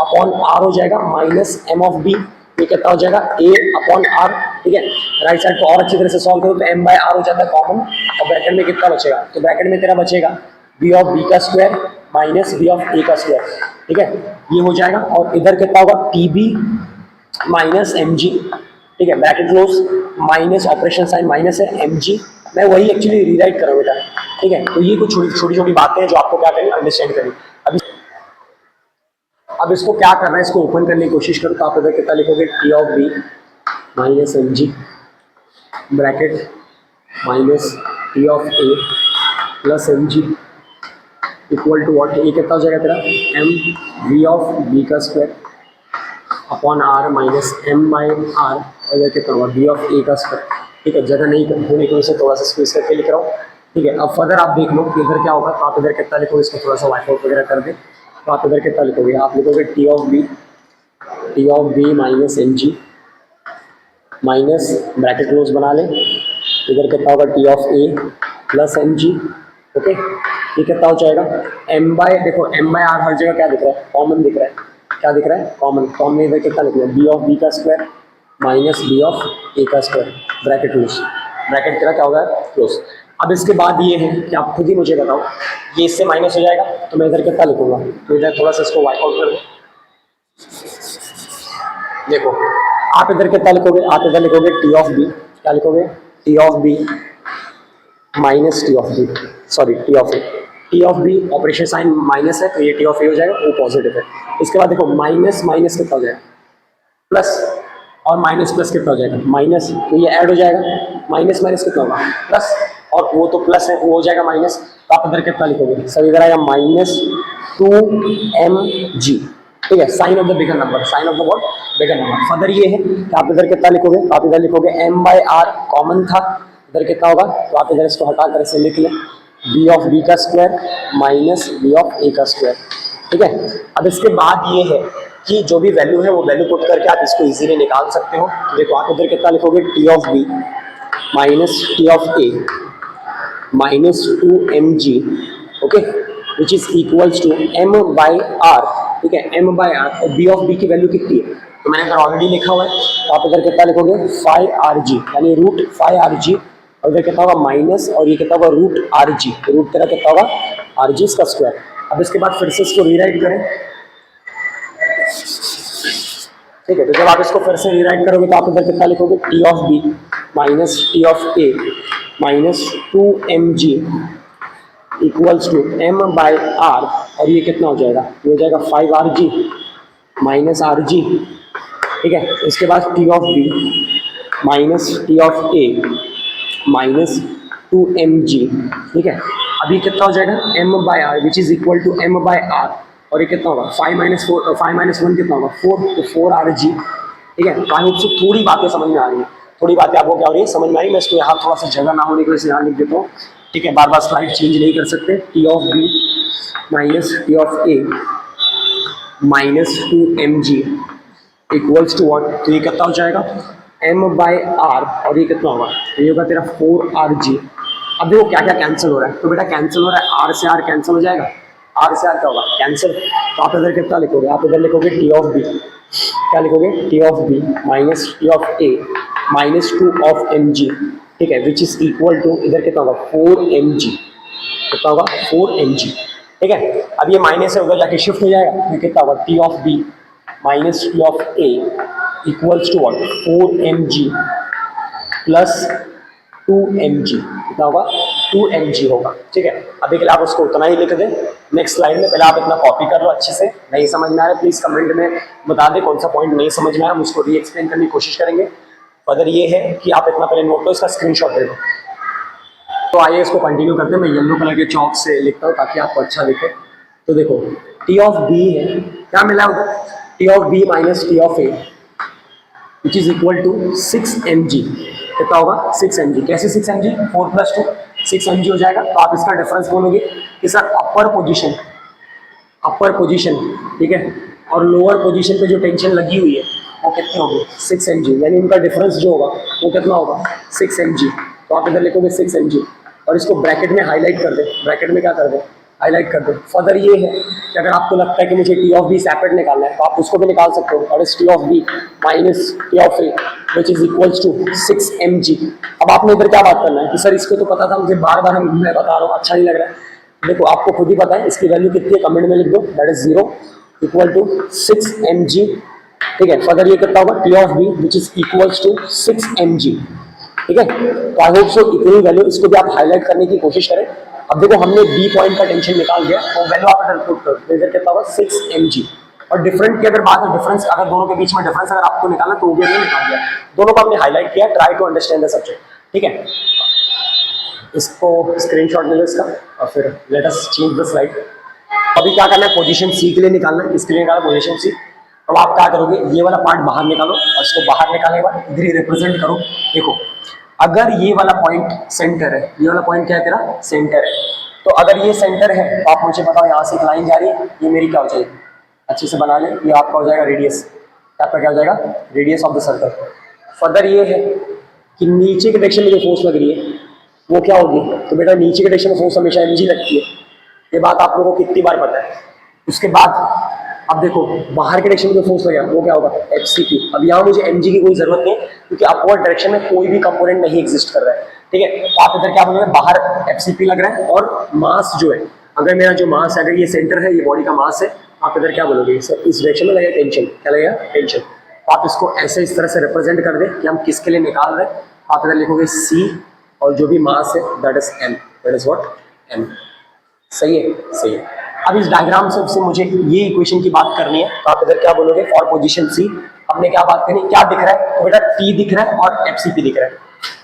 अपॉन आर हो जाएगा, माइनस एम ऑफ बी, ये कितना हो जाएगा ए अपॉन आर, ठीक है। राइट साइड को और अच्छी तरह से सॉल्व करो तो एम बाय आर हो जाता है कॉमन, और ब्रैकेट में कितना बचेगा, तो ब्रैकेट में तेरा बचेगा बी ऑफ बी का square minus B of A का स्क्वायर, ठीक है, ये हो जाएगा। और इधर कितना होगा, T B minus M G, ठीक है, bracket close, minus operation sign minus है एम जी, मैं वही एक्चुअली रीराइट कर रहा हूँ बेटा, ठीक है। तो ये कुछ छोटी छोटी बातें हैं जो आपको क्या करनी, अंडरस्टैंड करनी। अब इसको क्या करना है, इसको ओपन करने की कोशिश करो, तो आप इधर कितना लिखोगे, T of B minus M G bracket minus T of A plus M G equal to what, ये कितना हो जाएगा तेरा, एम वी ऑफ बी का square upon R minus M by R, और इधर कितना होगा बी ऑफ ए का स्क्वायर, ठीक है। जगह नहीं होने की वजह से थोड़ा सा स्क्वीज करके लिख रहा हूँ, ठीक है। अब फर्दर आप देख लो कि इधर क्या होगा, तो आप इधर कितना लिखोगे, इसको थोड़ा सा वाइट आउट वगैरह कर दे, तो आप इधर कितना लिखोगे, आप लिखोगे T of B minus M G minus bracket close बना लें, इधर कितना होगा T of A plus M G, okay. ये कितना हो जाएगा, एम बाय, देखो एम बाय आर हर जगह क्या दिख रहा है, कॉमन दिख रहा है, क्या दिख रहा है, कॉमन। तो हमने इधर कितना लिख लिया, बी ऑफ बी का square minus B of A का स्क्वायर, ब्रैकेट क्लोज, ब्रैकेट तेरा क्या होगा, क्लोज। अब इसके बाद ये है कि आप खुद ही मुझे बताओ, ये इससे माइनस हो जाएगा तो मैं इधर कितना लिखूंगा, तो इधर थोड़ा सा इसको वाइप आउट कर दो। देखो आप इधर कितना लिखोगे, आप इधर लिखोगे टी ऑफ बी, क्या लिखोगे, T of B minus T of B, sorry T of A. T of B operation sign minus है तो ये टी ऑफ ए हो जाएगा, वो पॉजिटिव है। इसके बाद देखो माइनस माइनस कितना हो जाएगा, प्लस, और माइनस प्लस कितना हो जाएगा, माइनस, तो ये ऐड हो जाएगा, माइनस माइनस कितना होगा, प्लस, और वो तो प्लस है, वो हो जाएगा माइनस। तो आप इधर कितना लिखोगे, सब इधर आएगा माइनस 2mg, ठीक है, sign of the bigger number, sign of the what, bigger number. Further ये है कि आप इधर कितना लिखोगे, तो आप इधर लिखोगे m/r, कॉमन था, इधर कितना होगा, तो आप इधर इसको हटा कर इसे लिख लें, बी ऑफ बी का square minus B of A का स्क्वायर, ठीक है। अब इसके बाद ये है कि जो भी वैल्यू है वो वैल्यू पुट करके आप इसको इजीली निकाल सकते हो। तो देखो आप इधर कितना लिखोगे, T of B minus T of A minus 2mg, okay, which is equals to m/r, ठीक है, m/r, और बी ऑफ बी की वैल्यू कितनी है, तो मैंने अगर ऑलरेडी लिखा हुआ है, तो आप इधर कितना लिखोगे 5rg, यानी रूट 5rg, और इधर कितना होगा माइनस, और ये कितना होगा रूट rg, रूट तेरा कितना होगा rg इसका स्क्वायर। अब इसके बाद फिर से इसको रीराइट करें, ठीक है। तो जब आप इसको फिर से रीराइट करोगे तो आप इधर कितना लिखोगे, T of B minus T of A minus 2mg equals to m/r, और ये कितना हो जाएगा, ये हो जाएगा 5rg माइनस rg, ठीक है। इसके बाद T of B minus T of A minus 2mg, ठीक है। अभी कितना हो जाएगा, m/r which is equal to m/r, और ये कितना होगा 5 - 1 कितना होगा 4, तो 4rg, ठीक है। तो आई होप से थोड़ी बातें समझ में आ रही है, थोड़ी बातें आपको क्या हो रही है, समझ में आ रही है। मैं इसको यहाँ थोड़ा सा जगह ना होने की वजह से यहाँ लिख देता हूँ, ठीक है, बार बार स्लाइड चेंज नहीं कर सकते। T of B minus T of A minus 2mg equals to what, तो ये कितना हो जाएगा m/r, और ये कितना होगा, तो ये होगा तेरा 4rg। अब देखो क्या क्या कैंसिल हो रहा है, तो बेटा कैंसिल हो रहा है, r से r कैंसिल हो जाएगा, r से r क्या होगा कैंसिल। तो आप इधर कितना लिखोगे, आप इधर लिखोगे टी ऑफ बी, क्या लिखोगे, T of B minus T of A minus 2 of mg, ठीक है, विच इज इक्वल टू, इधर कितना होगा 4mg, कितना होगा 4mg, ठीक है। अब ये माइनस है, उधर जाके शिफ्ट हो जाएगा, तो कितना होगा T of B minus T of A equals to what 4mg plus 2mg, कितना होगा 2mg होगा, ठीक है। अभी के लिए आप उसको उतना ही लिख दें। नेक्स्ट स्लाइड में पहले आप इतना कॉपी कर लो अच्छे से, नहीं समझ में आ रहा है प्लीज़ कमेंट में बता दें कौन सा पॉइंट नहीं समझ में आया, हम उसको री एक्सप्लेन करने की कोशिश करेंगे। अगर ये है कि आप इतना पहले नोट लो, इसका स्क्रीनशॉट दे दो। तो आइए इसको कंटिन्यू करते हैं। मैं येलो कलर के चौक से लिखता हूँ ताकि आपको अच्छा दिखे। तो देखो टी ऑफ बी है, क्या मिला उधर, T of B minus T of A which is equal to 6mg, कितना होगा 6mg, कैसे 6mg, 4 + 2 6mg हो जाएगा। तो आप इसका डिफरेंस बोलोगे कि सर अपर पोजीशन, ठीक है, और लोअर पोजीशन पे जो टेंशन लगी हुई है वो कितनी होगी 6mg, यानी उनका डिफरेंस जो होगा वो कितना होगा 6mg। तो आप इधर लिखोगे 6mg, और इसको ब्रैकेट में हाईलाइट कर दे, ब्रैकेट में क्या कर दे, हाईलाइट कर दो। फर्दर ये है कि अगर आपको लगता है कि मुझे टी ऑफ बी सेपरेट निकालना है तो आप उसको भी निकाल सकते हो, और इस T of B minus T of A which is equals to 6mg। अब आपने इधर क्या बात करना है कि सर इसको तो पता था मुझे, बार बार मैं बता रहा हूँ, अच्छा नहीं लग रहा है। देखो आपको खुद ही पता है इसकी वैल्यू कितनी है, कमेंट में लिख दो, that is 0 equal to 6mg, ठीक है। फर्दर ये कितना होगा T of B which is equals to 6mg, ठीक है। तो आई होप सो इतनी वैल्यू, इसको भी आप हाईलाइट करने की कोशिश करें। अब देखो हमने बी पॉइंट का टेंशन निकाल दिया, तो वैल्यू आप इधर पुट करो, इधर कितना होगा 6mg। और डिफरेंट की अगर बात है, डिफरेंस अगर दोनों के बीच में डिफरेंस अगर आपको निकालना तो वो भी हमने निकाल दिया, दोनों को हमने हाईलाइट किया, try to understand the subject, ठीक है। इसको स्क्रीनशॉट ले लो इसका, और फिर let us change the slide. अभी क्या करना है, पोजीशन सी के लिए निकालना है, इसके लिए निकाला पोजीशन सी। अब आप क्या करोगे, ये वाला पार्ट बाहर निकालो, और इसको बाहर निकालने के बाद इधर ही रिप्रेजेंट करो। देखो अगर ये वाला पॉइंट सेंटर है, ये वाला पॉइंट क्या है तेरा सेंटर है, तो अगर ये सेंटर है तो आप मुझे बताओ यहाँ से एक लाइन जा रही है, ये मेरी क्या हो जाएगी, अच्छे से बना लें, ये आपका हो जाएगा रेडियस, आपका क्या हो जाएगा radius of the circle. Further ये है कि नीचे के डायरेक्शन में जो फोर्स लग रही है वो क्या होगी, तो बेटा नीचे के डायरेक्शन में फोर्स हमेशा mg लगती है, ये बात आप लोगों को कितनी बार पता है। उसके बाद अब देखो बाहर के डायरेक्शन में जो फोर्स लगेगा वो क्या होगा, एफसीपी। अब यहाँ मुझे एमजी की कोई जरूरत नहीं क्योंकि अपवर्ड डायरेक्शन में कोई भी कंपोनेंट नहीं एग्जिस्ट कर रहा है, ठीक है। तो आप इधर क्या बोलोगे, बाहर एफसीपी लग रहा है और मास जो है, अगर मेरा जो मास है, अगर ये सेंटर है, ये बॉडी का मास है, आप इधर क्या बोलोगे, इस डायरेक्शन में लगेगा टेंशन, क्या लगेगा, टेंशन। तो आप इसको ऐसे इस तरह से रिप्रेजेंट कर दे कि हम किसके लिए निकाल रहे हैं। आप इधर लिखोगे सी और जो भी मास है that is M, that is what, M. सही है, सही है। अब इस डायग्राम से मुझे ये इक्वेशन की बात करनी है, तो आप इधर क्या बोलोगे, फॉर पोजीशन सी हमने क्या बात करनी, क्या दिख रहा है, तो बेटा टी दिख रहा है और एफसीपी दिख रहा है,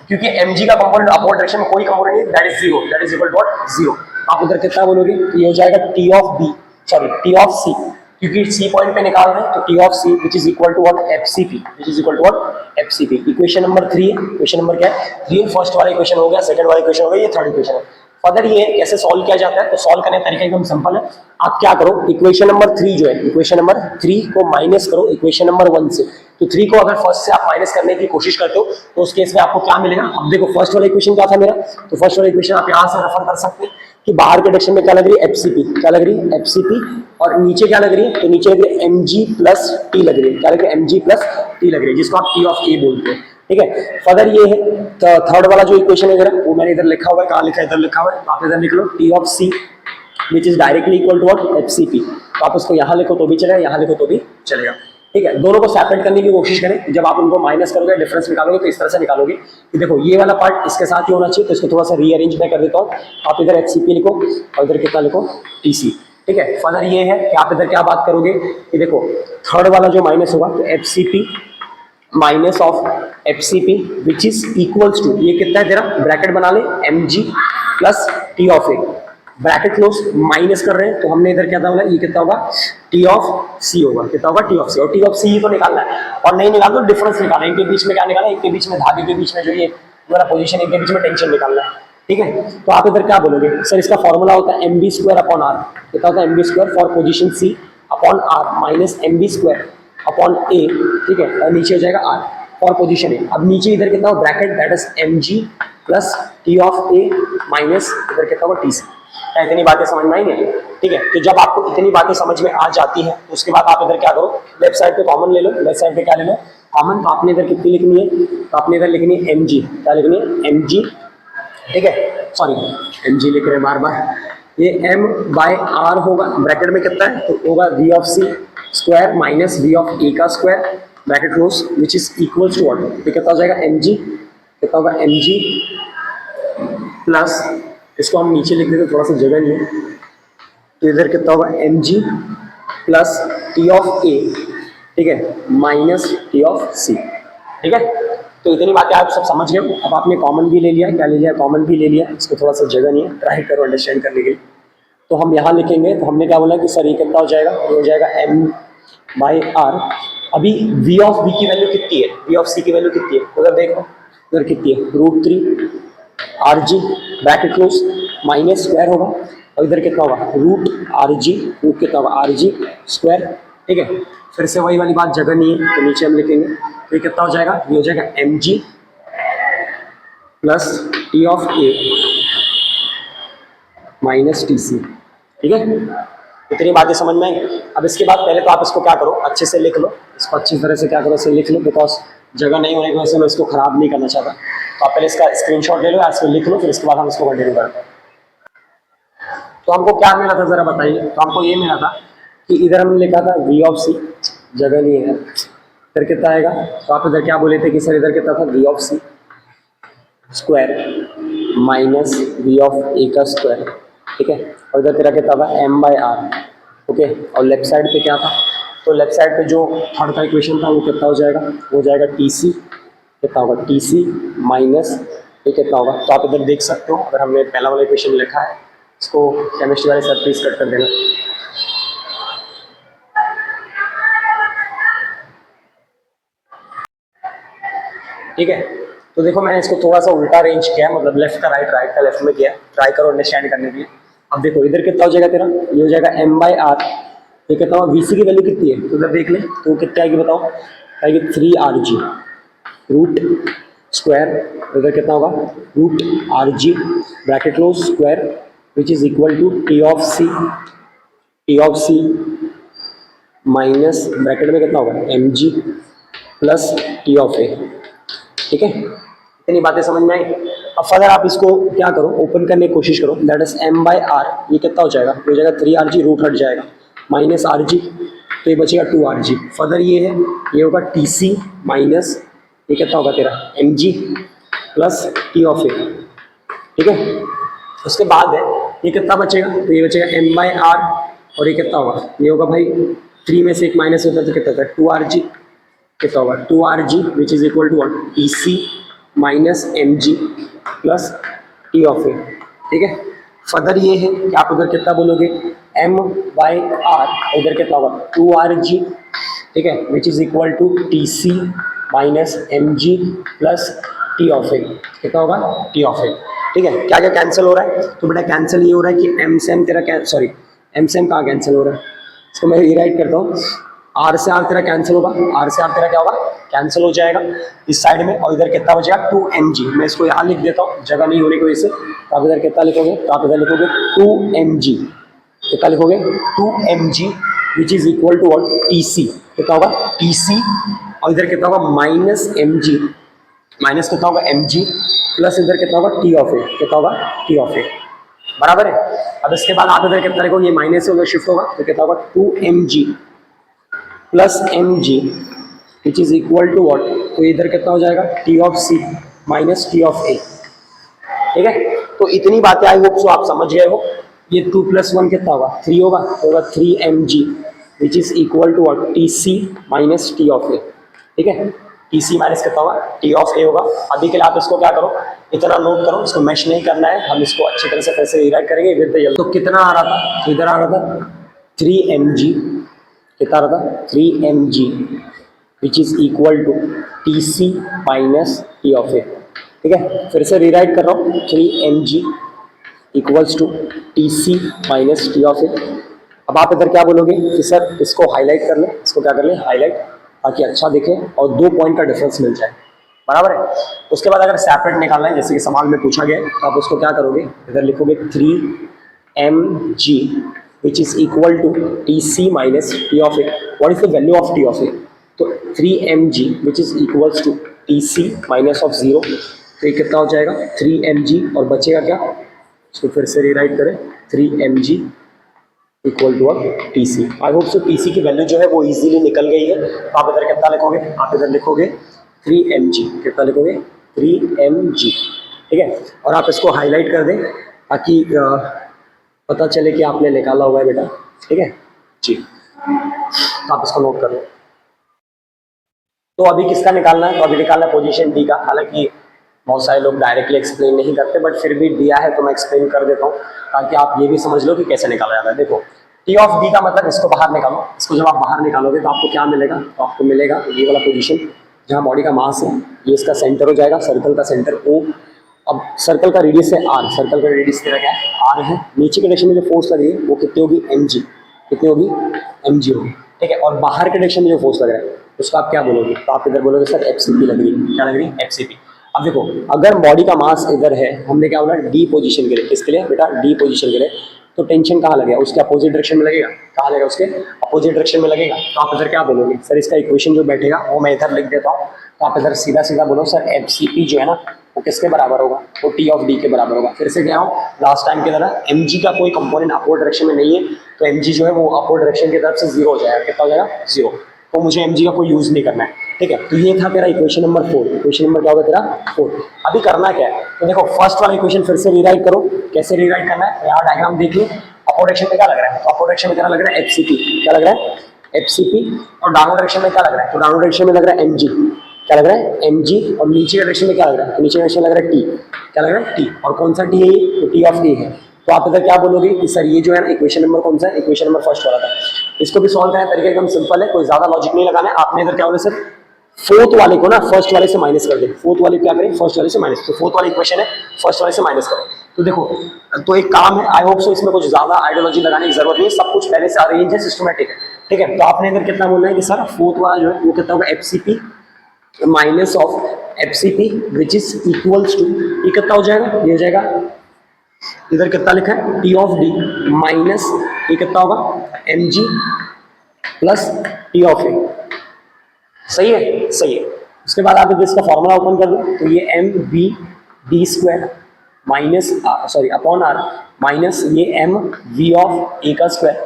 क्योंकि mg का कंपोनेंट अपवर्ड डायरेक्शन में कोई कंपोनेंट नहीं, that is zero, that is equal to what, zero. आप उधर कितना बोलोगे, ये हो जाएगा T of B, sorry T of C, क्योंकि सी पॉइंट पे निकाल रहे हैं, तो T of C which is equal to what, FCP, which is equal to what, FCP. Equation number 3 है, इक्वेशन नंबर क्या है, 3। फर्स्ट वाला इक्वेशन हो गया, सेकंड वाला इक्वेशन हो गया, ये थर्ड इक्वेशन है। फर्दर ये कैसे सॉल्व किया जाता है, तो सॉल्व करने का तरीका एकदम सिंपल है। आप क्या करो, इक्वेशन नंबर 3 जो है, इक्वेशन नंबर 3 को माइनस करो इक्वेशन नंबर 1 से। तो 3 को अगर फर्स्ट से आप माइनस करने की कोशिश करते हो तो उस केस में आपको क्या मिलेगा। अब देखो फर्स्ट वाला इक्वेशन क्या था मेरा, तो फर्स्ट वाला इक्वेशन आप यहाँ से रेफर कर सकते हैं कि बाहर के डायरेक्शन में क्या लग रही है, एफसीपी, क्या लग रही है, एफसीपी, और नीचे क्या लग रही है, तो नीचे लग रही है एमजी प्लस टी लग रही है, क्या लग रही है, एमजी प्लस टी लग रही है, जिसको आप टी ऑफ ए बोलते हैं, ठीक है। फर्दर ये है, तो थर्ड वाला जो इक्वेशन है वो मैंने इधर लिखा हुआ है, कहाँ लिखा है, इधर लिखा हुआ है, आप इधर लिख लो T of C which is directly equal to what, FCP. तो आप उसको यहाँ लिखो तो भी चलेगा, यहाँ लिखो तो भी चलेगा, ठीक है। दोनों को सेपरेट करने की कोशिश करें, जब आप उनको माइनस करोगे, डिफरेंस निकालोगे, तो इस तरह से निकालोगे कि देखो ये वाला पार्ट इसके साथ ही होना चाहिए, तो इसको थोड़ा सा रीअरेंज मैं कर देता हूँ। आप इधर एफसीपी लिखो और इधर कितना लिखो, टीसी, ठीक है। फर्दर ये है कि आप इधर क्या बात करोगे कि देखो थर्ड वाला जो माइनस होगा, तो FCP minus of FCP which is equals to, ये कितना है तेरा, ब्रैकेट बना ले, mg plus T of A, bracket close, minus कर रहे हैं, तो हमने इधर क्या था, ये कितना होगा, टी ऑफ सी होगा, कितना होगा, टी ऑफ सी, और टी ऑफ सी ही तो निकालना है, और नहीं निकाल तो डिफरेंस निकालना है, इनके बीच में क्या निकालना है, इनके बीच में धागे के बीच में जो ये मेरा पोजीशन, इनके बीच में टेंशन निकालना है, ठीक है। तो आप इधर क्या बोलोगे, सर इसका फॉर्मूला होता है M B square upon R, कितना होता है, M B square for position C upon R minus M B square upon A, ठीक है, और नीचे हो जाएगा आर फॉर पोजीशन ए। अब नीचे इधर कितना हो, bracket that is M G plus T of A minus इधर कितना होगा, टी सी। क्या इतनी बातें समझ में आई नहीं, ठीक है। तो जब आपको इतनी बातें समझ में आ जाती है तो उसके बाद आप इधर क्या करो, लेफ्ट साइड पे कॉमन ले लो, लेफ्ट साइड पे क्या ले लो, कॉमन। तो आपने इधर कितनी लिखनी है, तो आपने इधर लिखनी है एम जी, क्या लिखनी है, एम जी, ठीक है, सॉरी एम जी लिख रहे हैं बार बार, ये एम बाय आर होगा, ब्रैकेट में कितना है, तो होगा V of C square minus V of A का स्क्वायर, bracket close, which is equals to what, तो कितना हो जाएगा एम जी, कितना होगा एम जी प्लस, इसको हम नीचे लिख देते, थोड़ा सा जगह नहीं है, तो इधर कितना होगा M G plus T of A, ठीक है, माइनस टी ऑफ सी, ठीक है। तो इतनी बातें आप सब समझ गए। अब आपने कॉमन भी ले लिया, क्या ले लिया, कॉमन भी ले लिया, इसको थोड़ा सा जगह नहीं है, ट्राई करो अंडरस्टैंड करने के लिए। तो हम यहाँ लिखेंगे, तो हमने क्या बोला कि सर ये कितना हो जाएगा, ये हो जाएगा एम बाई आर। अभी वी ऑफ बी की वैल्यू कितनी है, वी ऑफ सी की वैल्यू कितनी है, उधर देखो, उधर कितनी है, √3 are G, bracket close, minus square होगा, और इधर कितना होगा, रूट आर जी, रूट कितना होगा, आर जी स्क्वायर, ठीक है। फिर से वही वाली बात, जगह नहीं है तो नीचे हम लिखेंगे, तो ये कितना हो जाएगा, ये हो जाएगा M G plus T of A minus T C, ठीक है। इतनी बातें समझ में आई। अब इसके बाद पहले तो आप इसको क्या करो, अच्छे से लिख लो, इसको अच्छी तरह से क्या करो, इसे लिख लो, बिकॉज जगह नहीं होने की वजह से मैं इसको खराब नहीं करना चाहता। तो आप पहले इसका स्क्रीनशॉट ले लो, इसको लिख लो, फिर इसके बाद हम इसको कंटिन्यू करें। तो हमको क्या मिला था जरा बताइए, तो हमको ये मिला था कि इधर हमने लिखा था वी ऑफ सी, जगह नहीं है, फिर कितना आएगा, तो आप इधर क्या बोले थे कि सर इधर कितना था, V of C square minus V of A का स्क्वायर, ठीक है, और इधर तेरा कितना था, एम बाई आर, ओके। और लेफ्ट साइड पे क्या था, तो लेफ्ट साइड पे जो थर्ड का इक्वेशन था वो कितना हो जाएगा, वो जाएगा टी सी, कितना होगा, टी सी माइनस ये कितना होगा। तो आप इधर देख सकते हो, अगर हमने पहला वाला इक्वेशन लिखा है, इसको केमिस्ट्री वाले सर प्लीज कट कर देना, ठीक है। तो देखो मैंने इसको थोड़ा सा उल्टा अरेंज किया, मतलब लेफ्ट का राइट, राइट का लेफ्ट में किया, ट्राई करो अंडरस्टैंड करने के लिए। अब देखो इधर कितना हो जाएगा तेरा, ये हो जाएगा एम बाई आर, ये कितना होगा, वीसी की वैल्यू कितनी है, तो इधर देख ले, तो कितनी आएगी बताओ, आएगी 3 आर जी रूट स्क्वायर, इधर कितना होगा, root R G bracket close square which is equal to T of C minus bracket में कितना होगा M G plus T of A. ठीक है, इतनी बातें समझ में आई। अब अगर आप इसको क्या करो, ओपन करने की कोशिश करो, that is M by R, ये कितना हो जाएगा, हो जाएगा 3 RG, रूट हट जाएगा, माइनस आर जी, तो ये बचेगा 2 RG। फर्दर ये है, ये होगा टी सी माइनस, ये कितना होगा तेरा M G plus T of A. ठीक है, उसके बाद है ये कितना बचेगा, तो ये बचेगा एम बाई आर, और ये कितना होगा, ये होगा भाई 3 में से 1 माइनस होता है तो कितना होता है 2 RG, कितना होगा 2 RG which is equal to T C minus M G plus T of A. ठीक है, फर्दर ये है कि आप उधर कितना बोलोगे एम बाई आर, उधर कितना होगा 2 RG, ठीक है, which is equal to T C minus M G plus T of A, कितना होगा टी ऑफ ए। ठीक है, क्या क्या कैंसिल हो रहा है, तो बेटा कैंसिल ये हो रहा है कि एम से एम तेरा सॉरी एम से एम कहाँ कैंसिल हो रहा है, इसको मैं रीराइट करता हूँ, आर से आर तेरा कैंसिल होगा, आर से आर तेरा क्या होगा कैंसिल हो जाएगा इस साइड में, और इधर कितना बचेगा 2mg। मैं इसको यहाँ लिख देता हूँ जगह नहीं होने की वजह से, तो आप इधर कितना लिखोगे, तो आप इधर लिखोगे 2mg, कितना लिखोगे 2mg which is equal to what T C, कितना होगा टी सी, और इधर कितना होगा माइनस एम जी, माइनस कितना होगा एम जी प्लस इधर कितना होगा टी ऑफ ए, कितना होगा टी ऑफ ए, बराबर है। अब इसके बाद आप इधर कितना लिखोगे, ये माइनस से उधर शिफ्ट होगा तो कितना होगा 2mg plus M G which is equal to what, तो इधर कितना हो जाएगा T of C minus T of A. ठीक है, तो इतनी बातें आई होप सो आप समझ गए हो। ये 2 + 1 कितना होगा 3 होगा, तो होगा 3mg which is equal to what T C minus T of A. ठीक है, टी सी माइनस कितना होगा टी ऑफ ए होगा। अभी के लिए आप इसको क्या करो, इतना नोट करो, इसको मैश नहीं करना है, हम इसको अच्छी तरह से कैसे रीराइट करेंगे विद द येलो। तो कितना आ रहा था, तो इधर आ रहा था 3mg, कितना आ रहा था 3mg which is equal to T C minus T of A. ठीक है, फिर से रीराइट कर रहा हूँ 3mg equals to T C minus T of A. अब आप इधर क्या बोलोगे कि सर इसको हाईलाइट कर ले, इसको क्या कर ले हाईलाइट, ताकि अच्छा दिखे और 2 पॉइंट का डिफरेंस मिल जाए, बराबर है। उसके बाद अगर सेपरेट निकालना है, जैसे कि सवाल में पूछा गया है, तो आप उसको क्या करोगे, इधर लिखोगे 3mg which is equal to Tc minus T of A. What is the value of T of A? तो 3mg which is equals to Tc minus of 0, तो ये कितना हो जाएगा 3mg, और बचेगा क्या, इसको फिर से रीराइट करें 3mg equal to Tc। I hope so Tc की वैल्यू जो है वो इजीली निकल गई है। तो आप इधर कितना लिखोगे, आप इधर लिखोगे 3mg, कितना लिखोगे 3mg। ठीक है, और आप इसको हाईलाइट कर दें ताकि पता चले कि आपने निकाला हुआ है बेटा। ठीक है जी, तो आप इसको नोट कर लो। तो अभी किसका निकालना है, तो अभी निकालना है पोजीशन डी का। हालांकि बहुत सारे लोग डायरेक्टली एक्सप्लेन नहीं करते, बट फिर भी दिया है तो मैं एक्सप्लेन कर देता हूँ ताकि आप ये भी समझ लो कि कैसे निकाला जाता है। देखो टी ऑफ डी का मतलब इसको बाहर निकालो, इसको जब आप बाहर निकालोगे तो आपको क्या मिलेगा, तो आपको मिलेगा ये वाला पोजीशन जहाँ बॉडी का मास है, ये इसका सेंटर हो जाएगा, सर्कल का सेंटर ओ। अब सर्कल का रेडियस है आर, सर्कल का रेडियस तेरा क्या है आर है। नीचे के डायरेक्शन में जो फोर्स लग रही है वो कितनी होगी mg, कितनी होगी mg होगी। ठीक है, और बाहर के डायरेक्शन में जो फोर्स लग रहा है उसका आप क्या बोलोगे, तो आप इधर बोलोगे सर fcp लग रही है। क्या लग रही है fcp। अब देखो अगर बॉडी का मास इधर है, हमने क्या बोला डी पोजीशन के लिए, किसके लिए बेटा डी पोजीशन के लिए, तो टेंशन कहाँ लगेगा, उसके अपोजिट डायरेक्शन में लगेगा, कहाँ लगेगा उसके अपोजिट डायरेक्शन में लगेगा। तो आप इधर क्या बोलोगे, सर इसका इक्वेशन जो बैठेगा वो मैं इधर लिख देता हूँ, तो आप इधर सीधा सीधा बोलो सर fcp जो है ना वो किसके बराबर होगा, वो टी ऑफ डी के बराबर होगा। फिर से क्या हो लास्ट टाइम की तरह mg का कोई कंपोनेंट अपवर्ड डायरेक्शन में नहीं है, तो mg जो है वो अपवर्ड डायरेक्शन की तरफ से 0 हो जाएगा। कितना हो जाएगा 0, तो मुझे mg का कोई यूज नहीं करना है। ठीक है, तो ये था तेरा इक्वेशन नंबर 4। इक्वेशन नंबर क्या होगा तेरा 4। अभी करना क्या है, तो देखो फर्स्ट वाला इक्वेशन फिर से रीराइट करो। कैसे रीराइट करना है, यहाँ डायग्राम देख लो। अपवर्ड डायरेक्शन में क्या लग रहा है, तो अपवर्ड डायरेक्शन में क्या लग रहा है fcp, क्या लग रहा है fcp, और डाउनवर्ड डायरेक्शन में क्या लग रहा है, तो डाउनवर्ड डायरेक्शन में लग रहा है mg, क्या लग रहा है mg, और नीचे के डायरेक्शन में क्या लग रहा है, तो नीचे डायरेक्शन लग रहा है t, क्या लग रहा है t, और कौन सा t है ये, तो t ऑफ a है। तो आप इधर क्या बोलोगे कि सर ये जो है ना इक्वेशन नंबर कौन सा है, इक्वेशन नंबर फर्स्ट वाला था। इसको भी सॉल्व करने का तरीका एकदम सिंपल है, कोई ज्यादा लॉजिक नहीं लगाना है। आपने इधर क्या बोला सर फोर्थ वाले को ना फर्स्ट वाले से माइनस कर दे, फोर्थ वाले क्या करें फर्स्ट वाले से माइनस, तो फोर्थ वाली इक्वेशन है फर्स्ट वाले से माइनस करो। तो देखो तो एक काम है, आई होप सो इसमें कुछ ज्यादा आइडियोलॉजी लगाने की जरूरत नहीं है, सब कुछ पहले से अरेंज है, सिस्टमेटिक है। ठीक है, तो आपने इधर कितना बोलना है कि सर फोर्थ वाला जो है वो कितना होगा fcp minus of fcp which is equals to, ये कितना हो जाएगा, ये हो जाएगा इधर कितना लिखा है टी ऑफ डी माइनस ये कितना होगा mg plus T of A. सही है, सही है। उसके बाद आप इसका फॉर्मूला ओपन कर दो तो ये M V D square minus sorry upon R minus ये एम वी ऑफ ए का स्क्वायर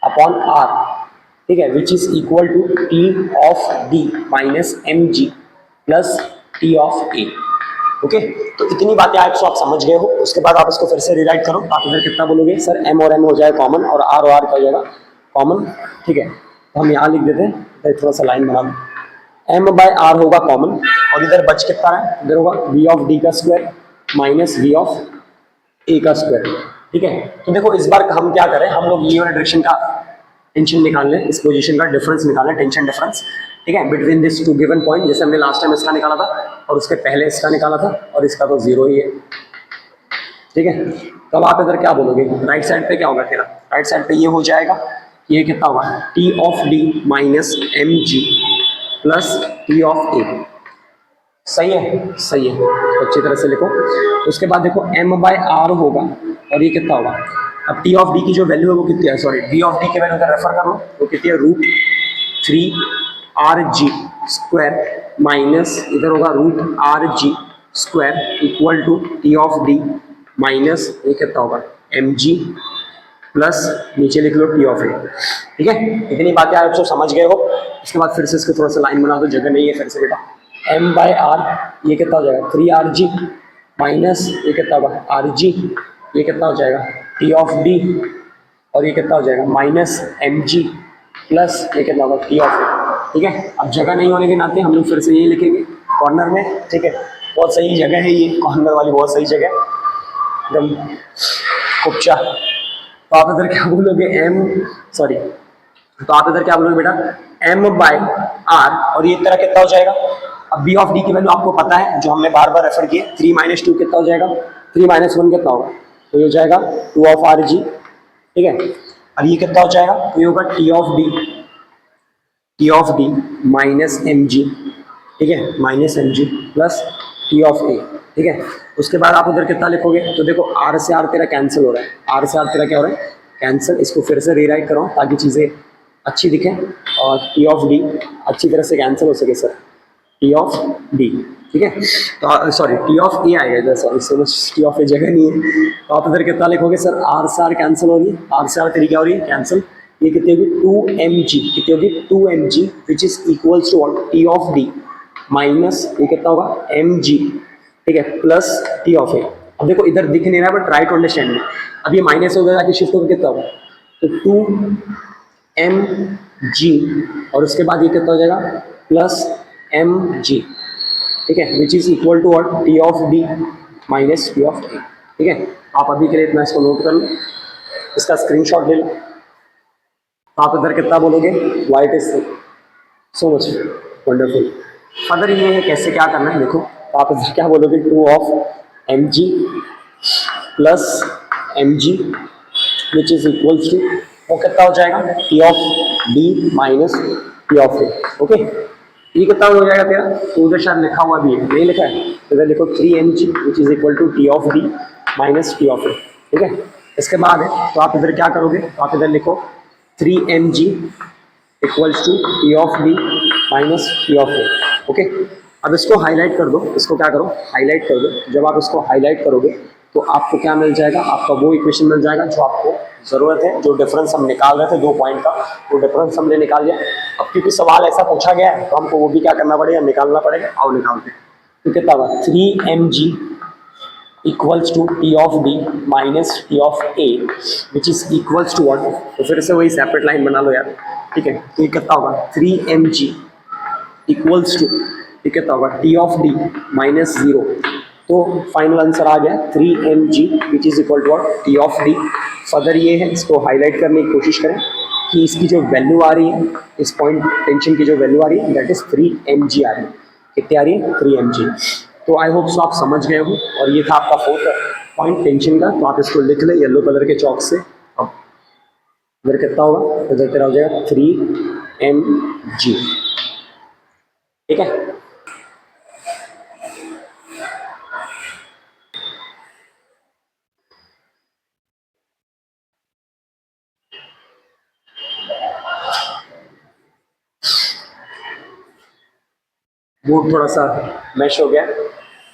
अपॉन आर, ठीक है, which is equal to T of D minus M G plus T of A. Okay, तो इतनी बातें आप समझ गए हो। उसके बाद आप इसको फिर से रिराइट करो। आप इधर कितना बोलोगे सर, एम और एम हो जाए कॉमन और आर का हो जाएगा कॉमन, ठीक है। तो हम यहाँ लिख देते हैं, इधर थोड़ा सा लाइन बना दो, एम बाय आर होगा कॉमन और इधर बच कितना है, इधर होगा वी ऑफ डी का square minus V of A का स्क्वायर, ठीक है। तो देखो इस बार हम क्या करें, हम लोग ये वाला डायरेक्शन का टेंशन निकाल लें, इस पोजीशन का डिफरेंस निकालना, टेंशन डिफरेंस, ठीक है, between this two given point. जैसे हमने लास्ट टाइम इसका निकाला था और उसके पहले इसका निकाला था और इसका तो जीरो ही है, ठीक है। तो अब आप इधर क्या बोलोगे, राइट साइड पे क्या होगा तेरा, राइट साइड पे ये हो जाएगा, ये कितना होगा T of D minus M G plus T of A. सही है, सही है, तो अच्छी तरह से लिखो। उसके बाद देखो m बाय आर होगा और ये कितना होगा, अब टी ऑफ डी की जो वैल्यू है वो कितनी है, सॉरी वी ऑफ डी की वैल्यू इधर रेफर करो, वो कितनी है रूट 3 RG स्क्वायर माइनस इधर होगा root RG square equal to T of D minus ये कितना होगा एम जी प्लस नीचे लिख लो टी ऑफ ए, ठीक है। इतनी बातें आप सब समझ गए हो। इसके बाद फिर से इसको थोड़ा सा लाइन बना दो, जगह नहीं है फिर से बेटा। एम बाय आर ये कितना हो जाएगा 3RG माइनस ये कितना होगा RG, ये कितना हो जाएगा टी ऑफ डी और ये कितना हो जाएगा माइनस एम जी प्लस ये कितना होगा टी ऑफ ए, ठीक है। अब जगह नहीं होने के नाते हम लोग फिर से यही लिखेंगे कॉर्नर में, ठीक है। बहुत सही जगह है ये कॉर्नर वाली, बहुत सही जगह एकदम कुपचा। तो आप इधर क्या बोलोगे एम, सॉरी, तो आप इधर क्या बोलोगे बेटा एम बाय आर और ये तरह कितना हो जाएगा, अब बी ऑफ डी की वैल्यू आपको पता है जो हमने बार बार रेफर किए, 3 माइनस 2 कितना हो जाएगा, 3 माइनस 1 कितना होगा, तो ये हो जाएगा 2 ऑफ आर जी, ठीक है। और ये कितना हो जाएगा, तो ये होगा T of D minus M G, ठीक है, minus M G plus T of A, ठीक है। उसके बाद आप उधर कितना लिखोगे, तो देखो आर से आर तेरा कैंसिल हो रहा है, आर से आर तेरा क्या हो रहा है कैंसिल। इसको फिर से रीराइट करो ताकि चीज़ें अच्छी दिखें और टी ऑफ डी अच्छी तरह से कैंसिल हो सके सर, टी ऑफ डी, ठीक है। तो सॉरी टी ऑफ ए आएगा इधर, सॉरी सो टी ऑफ ए जगह नहीं है। तो आप इधर कितना लिखोगे सर, आर से आर कैंसिल हो रही है, आर से आर तेरी क्या हो रही है कैंसिल, ये कितनी होगी 2mg, कितनी होगी 2mg which is equals to what T of D minus ये कितना होगा mg, ठीक है, प्लस टी ऑफ ए। अब देखो इधर दिख नहीं रहा है बट ट्राई टू अंडरस्टैंड में, अब ये माइनस होगा जाके शिफ्ट होकर कितना होगा, तो 2mg और उसके बाद ये कितना हो जाएगा प्लस mg, ठीक है, which is equal to what T of D minus T of A, ठीक है। आप अभी के लिए इतना इसको नोट कर लो, इसका स्क्रीनशॉट ले लो। तो आप इधर कितना बोलोगे, white is so much wonderful. Further ये है कैसे क्या करना है देखो, तो आप इधर क्या बोलोगे 2 of M G plus M G which is equals to वो कितना हो जाएगा T of D minus T of A, okay. ये कितना हो जाएगा तेरा, तो उधर शायद लिखा हुआ भी है, नहीं लिखा है, तो इधर लिखो 3mg which is equal to T of D minus T of A, ठीक है। इसके बाद है तो आप इधर क्या करोगे, तो आप इधर लिखो 3mg equals to T of D minus T of A, okay. अब इसको हाईलाइट कर दो, इसको क्या करो हाईलाइट कर दो। जब आप इसको हाईलाइट करोगे तो आपको क्या मिल जाएगा, आपका वो इक्वेशन मिल जाएगा जो आपको ज़रूरत है, जो डिफरेंस हम निकाल रहे थे 2 पॉइंट का, वो डिफरेंस हमने निकाल लिया। अब क्योंकि सवाल ऐसा पूछा गया है तो हमको वो भी क्या करना पड़ेगा, निकालना पड़ेगा। आओ निकालते हैं। तो कितना होगा 3mg equals to T of D minus T of A which is equals to what, तो फिर से वही सेपरेट लाइन बना लो यार, ठीक है। तो ये कितना होगा 3mg इक्वल्स टू ये कितना होगा टी ऑफ डी माइनस 0, तो फाइनल आंसर आ गया 3mg which is equal to what T of D. Further ये है, इसको हाईलाइट करने की कोशिश करें कि इसकी जो वैल्यू आ रही है, इस पॉइंट टेंशन की जो वैल्यू आ रही है दैट इज 3mg आ रही है, कितनी आ रही है 3mg। तो आई होप सो आप समझ गए हो, और ये था आपका 4th पॉइंट टेंशन का। तो आप इसको लिख ले येलो कलर के चौक से। अब इधर कितना होगा, इधर तेरा हो जाएगा 3mg, ठीक है। मूड थोड़ा सा मैश हो गया।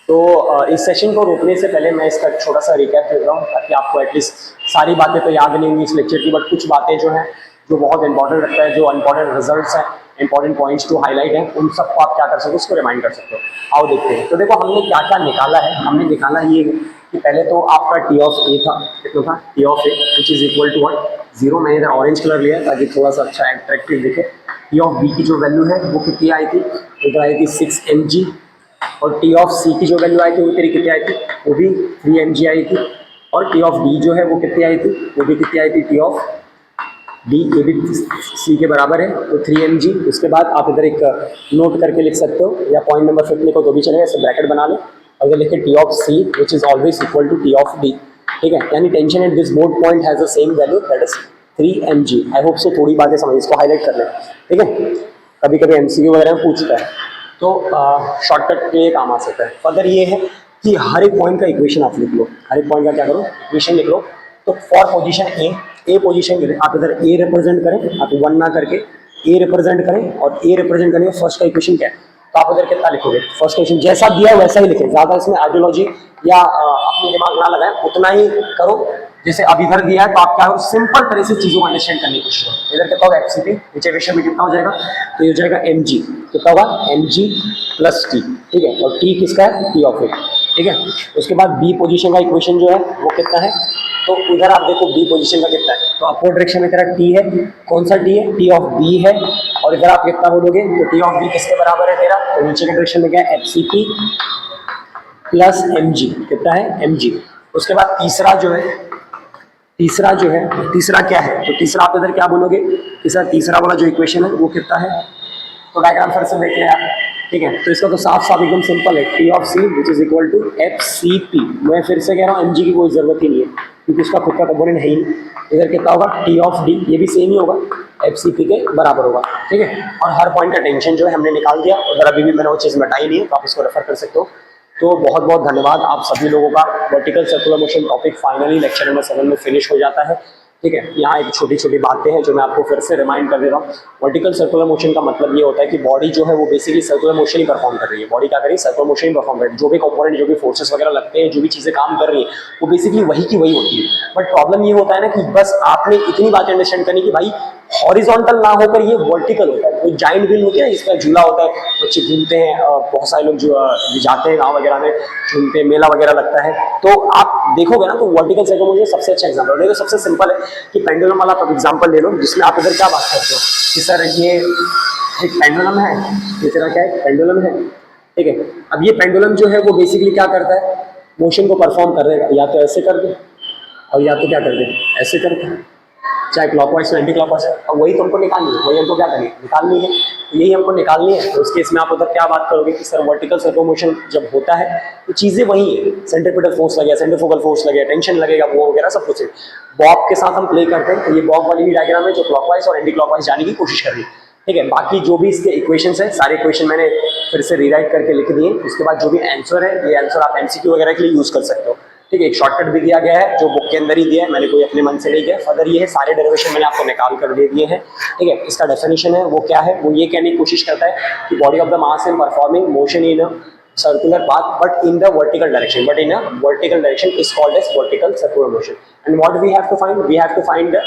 तो इस सेशन को रोकने से पहले मैं इसका छोटा सा रिकैप दे रहा हूँ, ताकि आपको एटलीस्ट सारी बातें तो याद नहीं होंगी इस लेक्चर की, बट कुछ बातें जो हैं जो बहुत इंपॉर्टेंट लगता है, जो इंपॉर्टेंट रिजल्ट्स हैं, इंपॉर्टेंट पॉइंट्स टू हाईलाइट हैं, उन सबको आप क्या कर सकते हो, उसको रिमाइंड कर सकते हो। आओ देखते हैं। तो देखो हमने क्या क्या निकाला है। हमने निकाला ये कि पहले तो आपका टी ऑफ ए था, कितना था, T of A which is equal to what, 0। मैंने इधर ऑरेंज कलर लिया है ताकि थोड़ा सा अच्छा अट्रैक्टिव दिखे। टी ऑफ बी की जो वैल्यू है वो कितनी आई थी, इधर आई थी 6 mg। और टी ऑफ सी की जो वैल्यू आई थी वो तेरी कितनी आई थी, वो भी 3 mg आई थी। और टी ऑफ डी जो है वो कितनी आई थी, वो भी कितनी आई थी, टी ऑफ डी ये भी सी के बराबर है, तो 3 mg। उसके बाद आप इधर एक नोट करके लिख सकते हो, या पॉइंट नंबर 5 लिखो तो भी चलेगा, ऐसे ब्रैकेट बना लो। अगर लिखे T of C which is always equal to T of D, ठीक है। यानी tension at this both point has the same value, that is 3 mg। I hope so थोड़ी बातें समझ, इसको हाईलाइट कर लें, ठीक है। कभी कभी एमसीक्यू वगैरह में पूछता है, तो शॉर्टकट के लिए काम आ सकता है। फर्दर ये है कि हर एक पॉइंट का इक्वेशन आप लिख लो, हर एक पॉइंट का क्या करो, इक्वेशन लिख लो। तो फॉर पोजीशन ए पोजीशन के लिए आप इधर ए रिप्रेजेंट करें, आप 1 ना करके ए रिप्रेजेंट करें, और ए रिप्रेजेंट करने का फर्स्ट का इक्वेशन क्या है, तो आप इधर कितना लिखोगे, फर्स्ट क्वेश्चन जैसा दिया है वैसा ही लिखें, ज़्यादा इसमें आइडियोलॉजी या अपनी दिमाग ना लगाएं, उतना ही करो जैसे अब इधर दिया है। तो आप क्या हो, सिंपल तरह से चीज़ों को अंडरस्टैंड करने की कोशिश करो। इधर कितना होगा एफसीपी, नीचे विषय में कितना हो जाएगा, तो ये हो जाएगा mg, कितना होगा mg प्लस टी, ठीक है। और टी किसका है, टी ऑफ ए, ठीक है। उसके बाद बी पोजीशन का इक्वेशन जो है वो कितना है, तो उधर आप देखो बी पोजीशन का कितना है, तो अपवर्ड डायरेक्शन में तेरा टी है, कौन सा टी है, टी ऑफ बी है। और इधर आप कितना बोलोगे, तो टी ऑफ बी किसके बराबर है तेरा, तो नीचे के डायरेक्शन में क्या है, F C P plus M G, कितना है, एम जी। उसके बाद तीसरा जो है, तीसरा क्या है, तो तीसरा आप इधर क्या बोलोगे, तीसरा वाला जो इक्वेशन है वो कितना है, तो डायग्राम फिर से देख लें आप, ठीक है। तो इसका तो साफ साफ एकदम सिंपल है, T of C which is equal to F C P. मैं फिर से कह रहा हूँ एम जी की कोई ज़रूरत ही नहीं है, क्योंकि उसका खुद का कंपोनेंट है ही नहीं। इधर कितना होगा, टी ऑफ डी, ये भी सेम ही होगा, एफ सी पी के बराबर होगा, ठीक है। और हर पॉइंट का टेंशन जो है हमने निकाल दिया, उधर अभी भी मैंने वो चीज़ बताई नहीं है, तो आप इसको रेफर कर सकते हो। तो बहुत बहुत धन्यवाद आप सभी लोगों का। Vertical circular motion topic finally lecture number 7 में फिनिश हो जाता है, ठीक है। यहाँ एक छोटी छोटी बातें हैं जो मैं आपको फिर से रिमाइंड कर दे रहा हूँ। वर्टिकल सर्कुलर मोशन का मतलब ये होता है कि बॉडी जो है वो बेसिकली सर्कुलर मोशन ही परफॉर्म कर रही है। बॉडी क्या कर रही है, सर्कुलर मोशन ही परफॉर्म कर रही है। जो भी कंपोनेंट, जो भी फोर्सेस वगैरह लगते हैं, जो भी चीज़ें काम कर रही है, वो बेसिकली वही की वही होती है। बट प्रॉब्लम ये होता है ना कि बस आपने इतनी बातें अंडरस्टैंड करनी कि भाई हॉरिजॉन्टल ना होकर ये वर्टिकल होता है। वो जाइंट व्हील होती है, इसका झूला होता है, बच्चे घूमते हैं, बहुत सारे लोग जो जाते हैं गाँव वगैरह में, झूमते हैं, मेला वगैरह लगता है। तो आप देखोगे ना, तो वर्टिकल सर्कुलर मोशन सबसे अच्छा एग्जाम्पल देखो, सबसे सिंपल है कि पेंडुलम वाला एग्जाम्पल ले लो, जिसमें आप इधर क्या बात करते हो कि सर ये एक पेंडुलम है, ये तेरा क्या है, पेंडुलम है, ठीक है। अब ये पेंडुलम जो है वो बेसिकली क्या करता है, मोशन को परफॉर्म कर देगा, या तो ऐसे कर दे और या तो क्या कर दे, ऐसे कर दे, चाहे क्लॉकवाइज एंटी क्लॉकवाइज है। अब वही तो हमको निकालनी है, वही हमको क्या करनी है, निकालनी है, यही हमको निकालनी है। तो उस केस में आप उधर क्या बात करोगे कि सर वर्टिकल सर्कुलर मोशन जब होता है तो चीज़ें वही है, सेंट्रीपिटल फोर्स लगेगा, सेंट्रीफ्यूगल फोर्स लगेगा, टेंशन लगेगा, वो वगैरह सब कुछ है। बॉब के साथ हम प्ले करते हैं, तो ये बॉब वाली भी डायग्राम है जो क्लॉकवाइज और एंटी क्लॉकवाइज जाने की कोशिश कर रही है, ठीक है। बाकी जो भी इसके इक्वेशंस हैं, सारे इक्वेशन मैंने फिर से रीराइट करके लिख दिए। उसके बाद जो भी आंसर है, ये आंसर आप एमसीक्यू वगैरह के लिए यूज़ कर सकते हो, ठीक है। एक शॉर्टकट भी दिया गया है जो बुक के अंदर ही दिया है, मैंने कोई अपने मन से नहीं किया। फर्दर ये है, सारे डेरिवेशन मैंने आपको निकाल कर दे दिए हैं, ठीक है। इसका डेफिनेशन है वो क्या है, वो ये कहने की कोशिश करता है कि body of the mass in performing motion in a circular path but in the vertical direction, but in a vertical direction is called as vertical circular motion. And what we have to find, we have to find the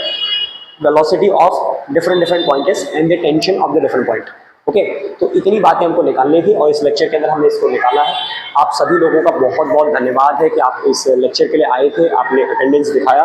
velocity of different points and the tension of the different point, okay. तो इतनी बातें हमको निकालनी थी और इस लेक्चर के अंदर हमने इसको निकाला है। आप सभी लोगों का बहुत बहुत धन्यवाद है कि आप इस लेक्चर के लिए आए थे, आपने अटेंडेंस दिखाया,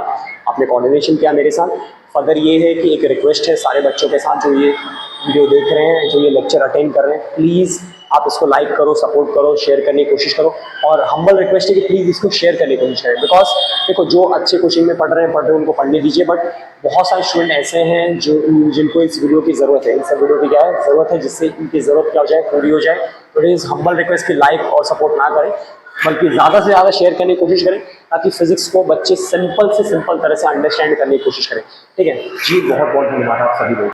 आपने कोऑर्डिनेशन किया मेरे साथ। फर्दर ये है कि एक रिक्वेस्ट है सारे बच्चों के साथ जो ये वीडियो देख रहे हैं, जो ये लेक्चर अटेंड कर रहे हैं, प्लीज़ आप इसको लाइक करो, सपोर्ट करो, शेयर करने की कोशिश करो। और हम्बल रिक्वेस्ट है कि प्लीज़ इसको शेयर करने की कोशिश करें, बिकॉज देखो जो अच्छे कोचिंग में पढ़ रहे हैं उनको पढ़ने दीजिए, बट बहुत सारे स्टूडेंट ऐसे हैं जो जिनको इस वीडियो की ज़रूरत है, इन सब वीडियो की क्या है ज़रूरत है, जिससे इनकी ज़रूरत क्या हो जाए, पूरी हो जाए। तो प्लीज़ हम्बल रिक्वेस्ट की लाइक और सपोर्ट ना करें, बल्कि ज़्यादा से ज़्यादा शेयर करने की कोशिश करें, ताकि फिजिक्स को बच्चे सिंपल से सिंपल तरह से अंडरस्टैंड करने की कोशिश करें, ठीक है जी। बहुत बहुत धन्यवाद आप सभी लोग।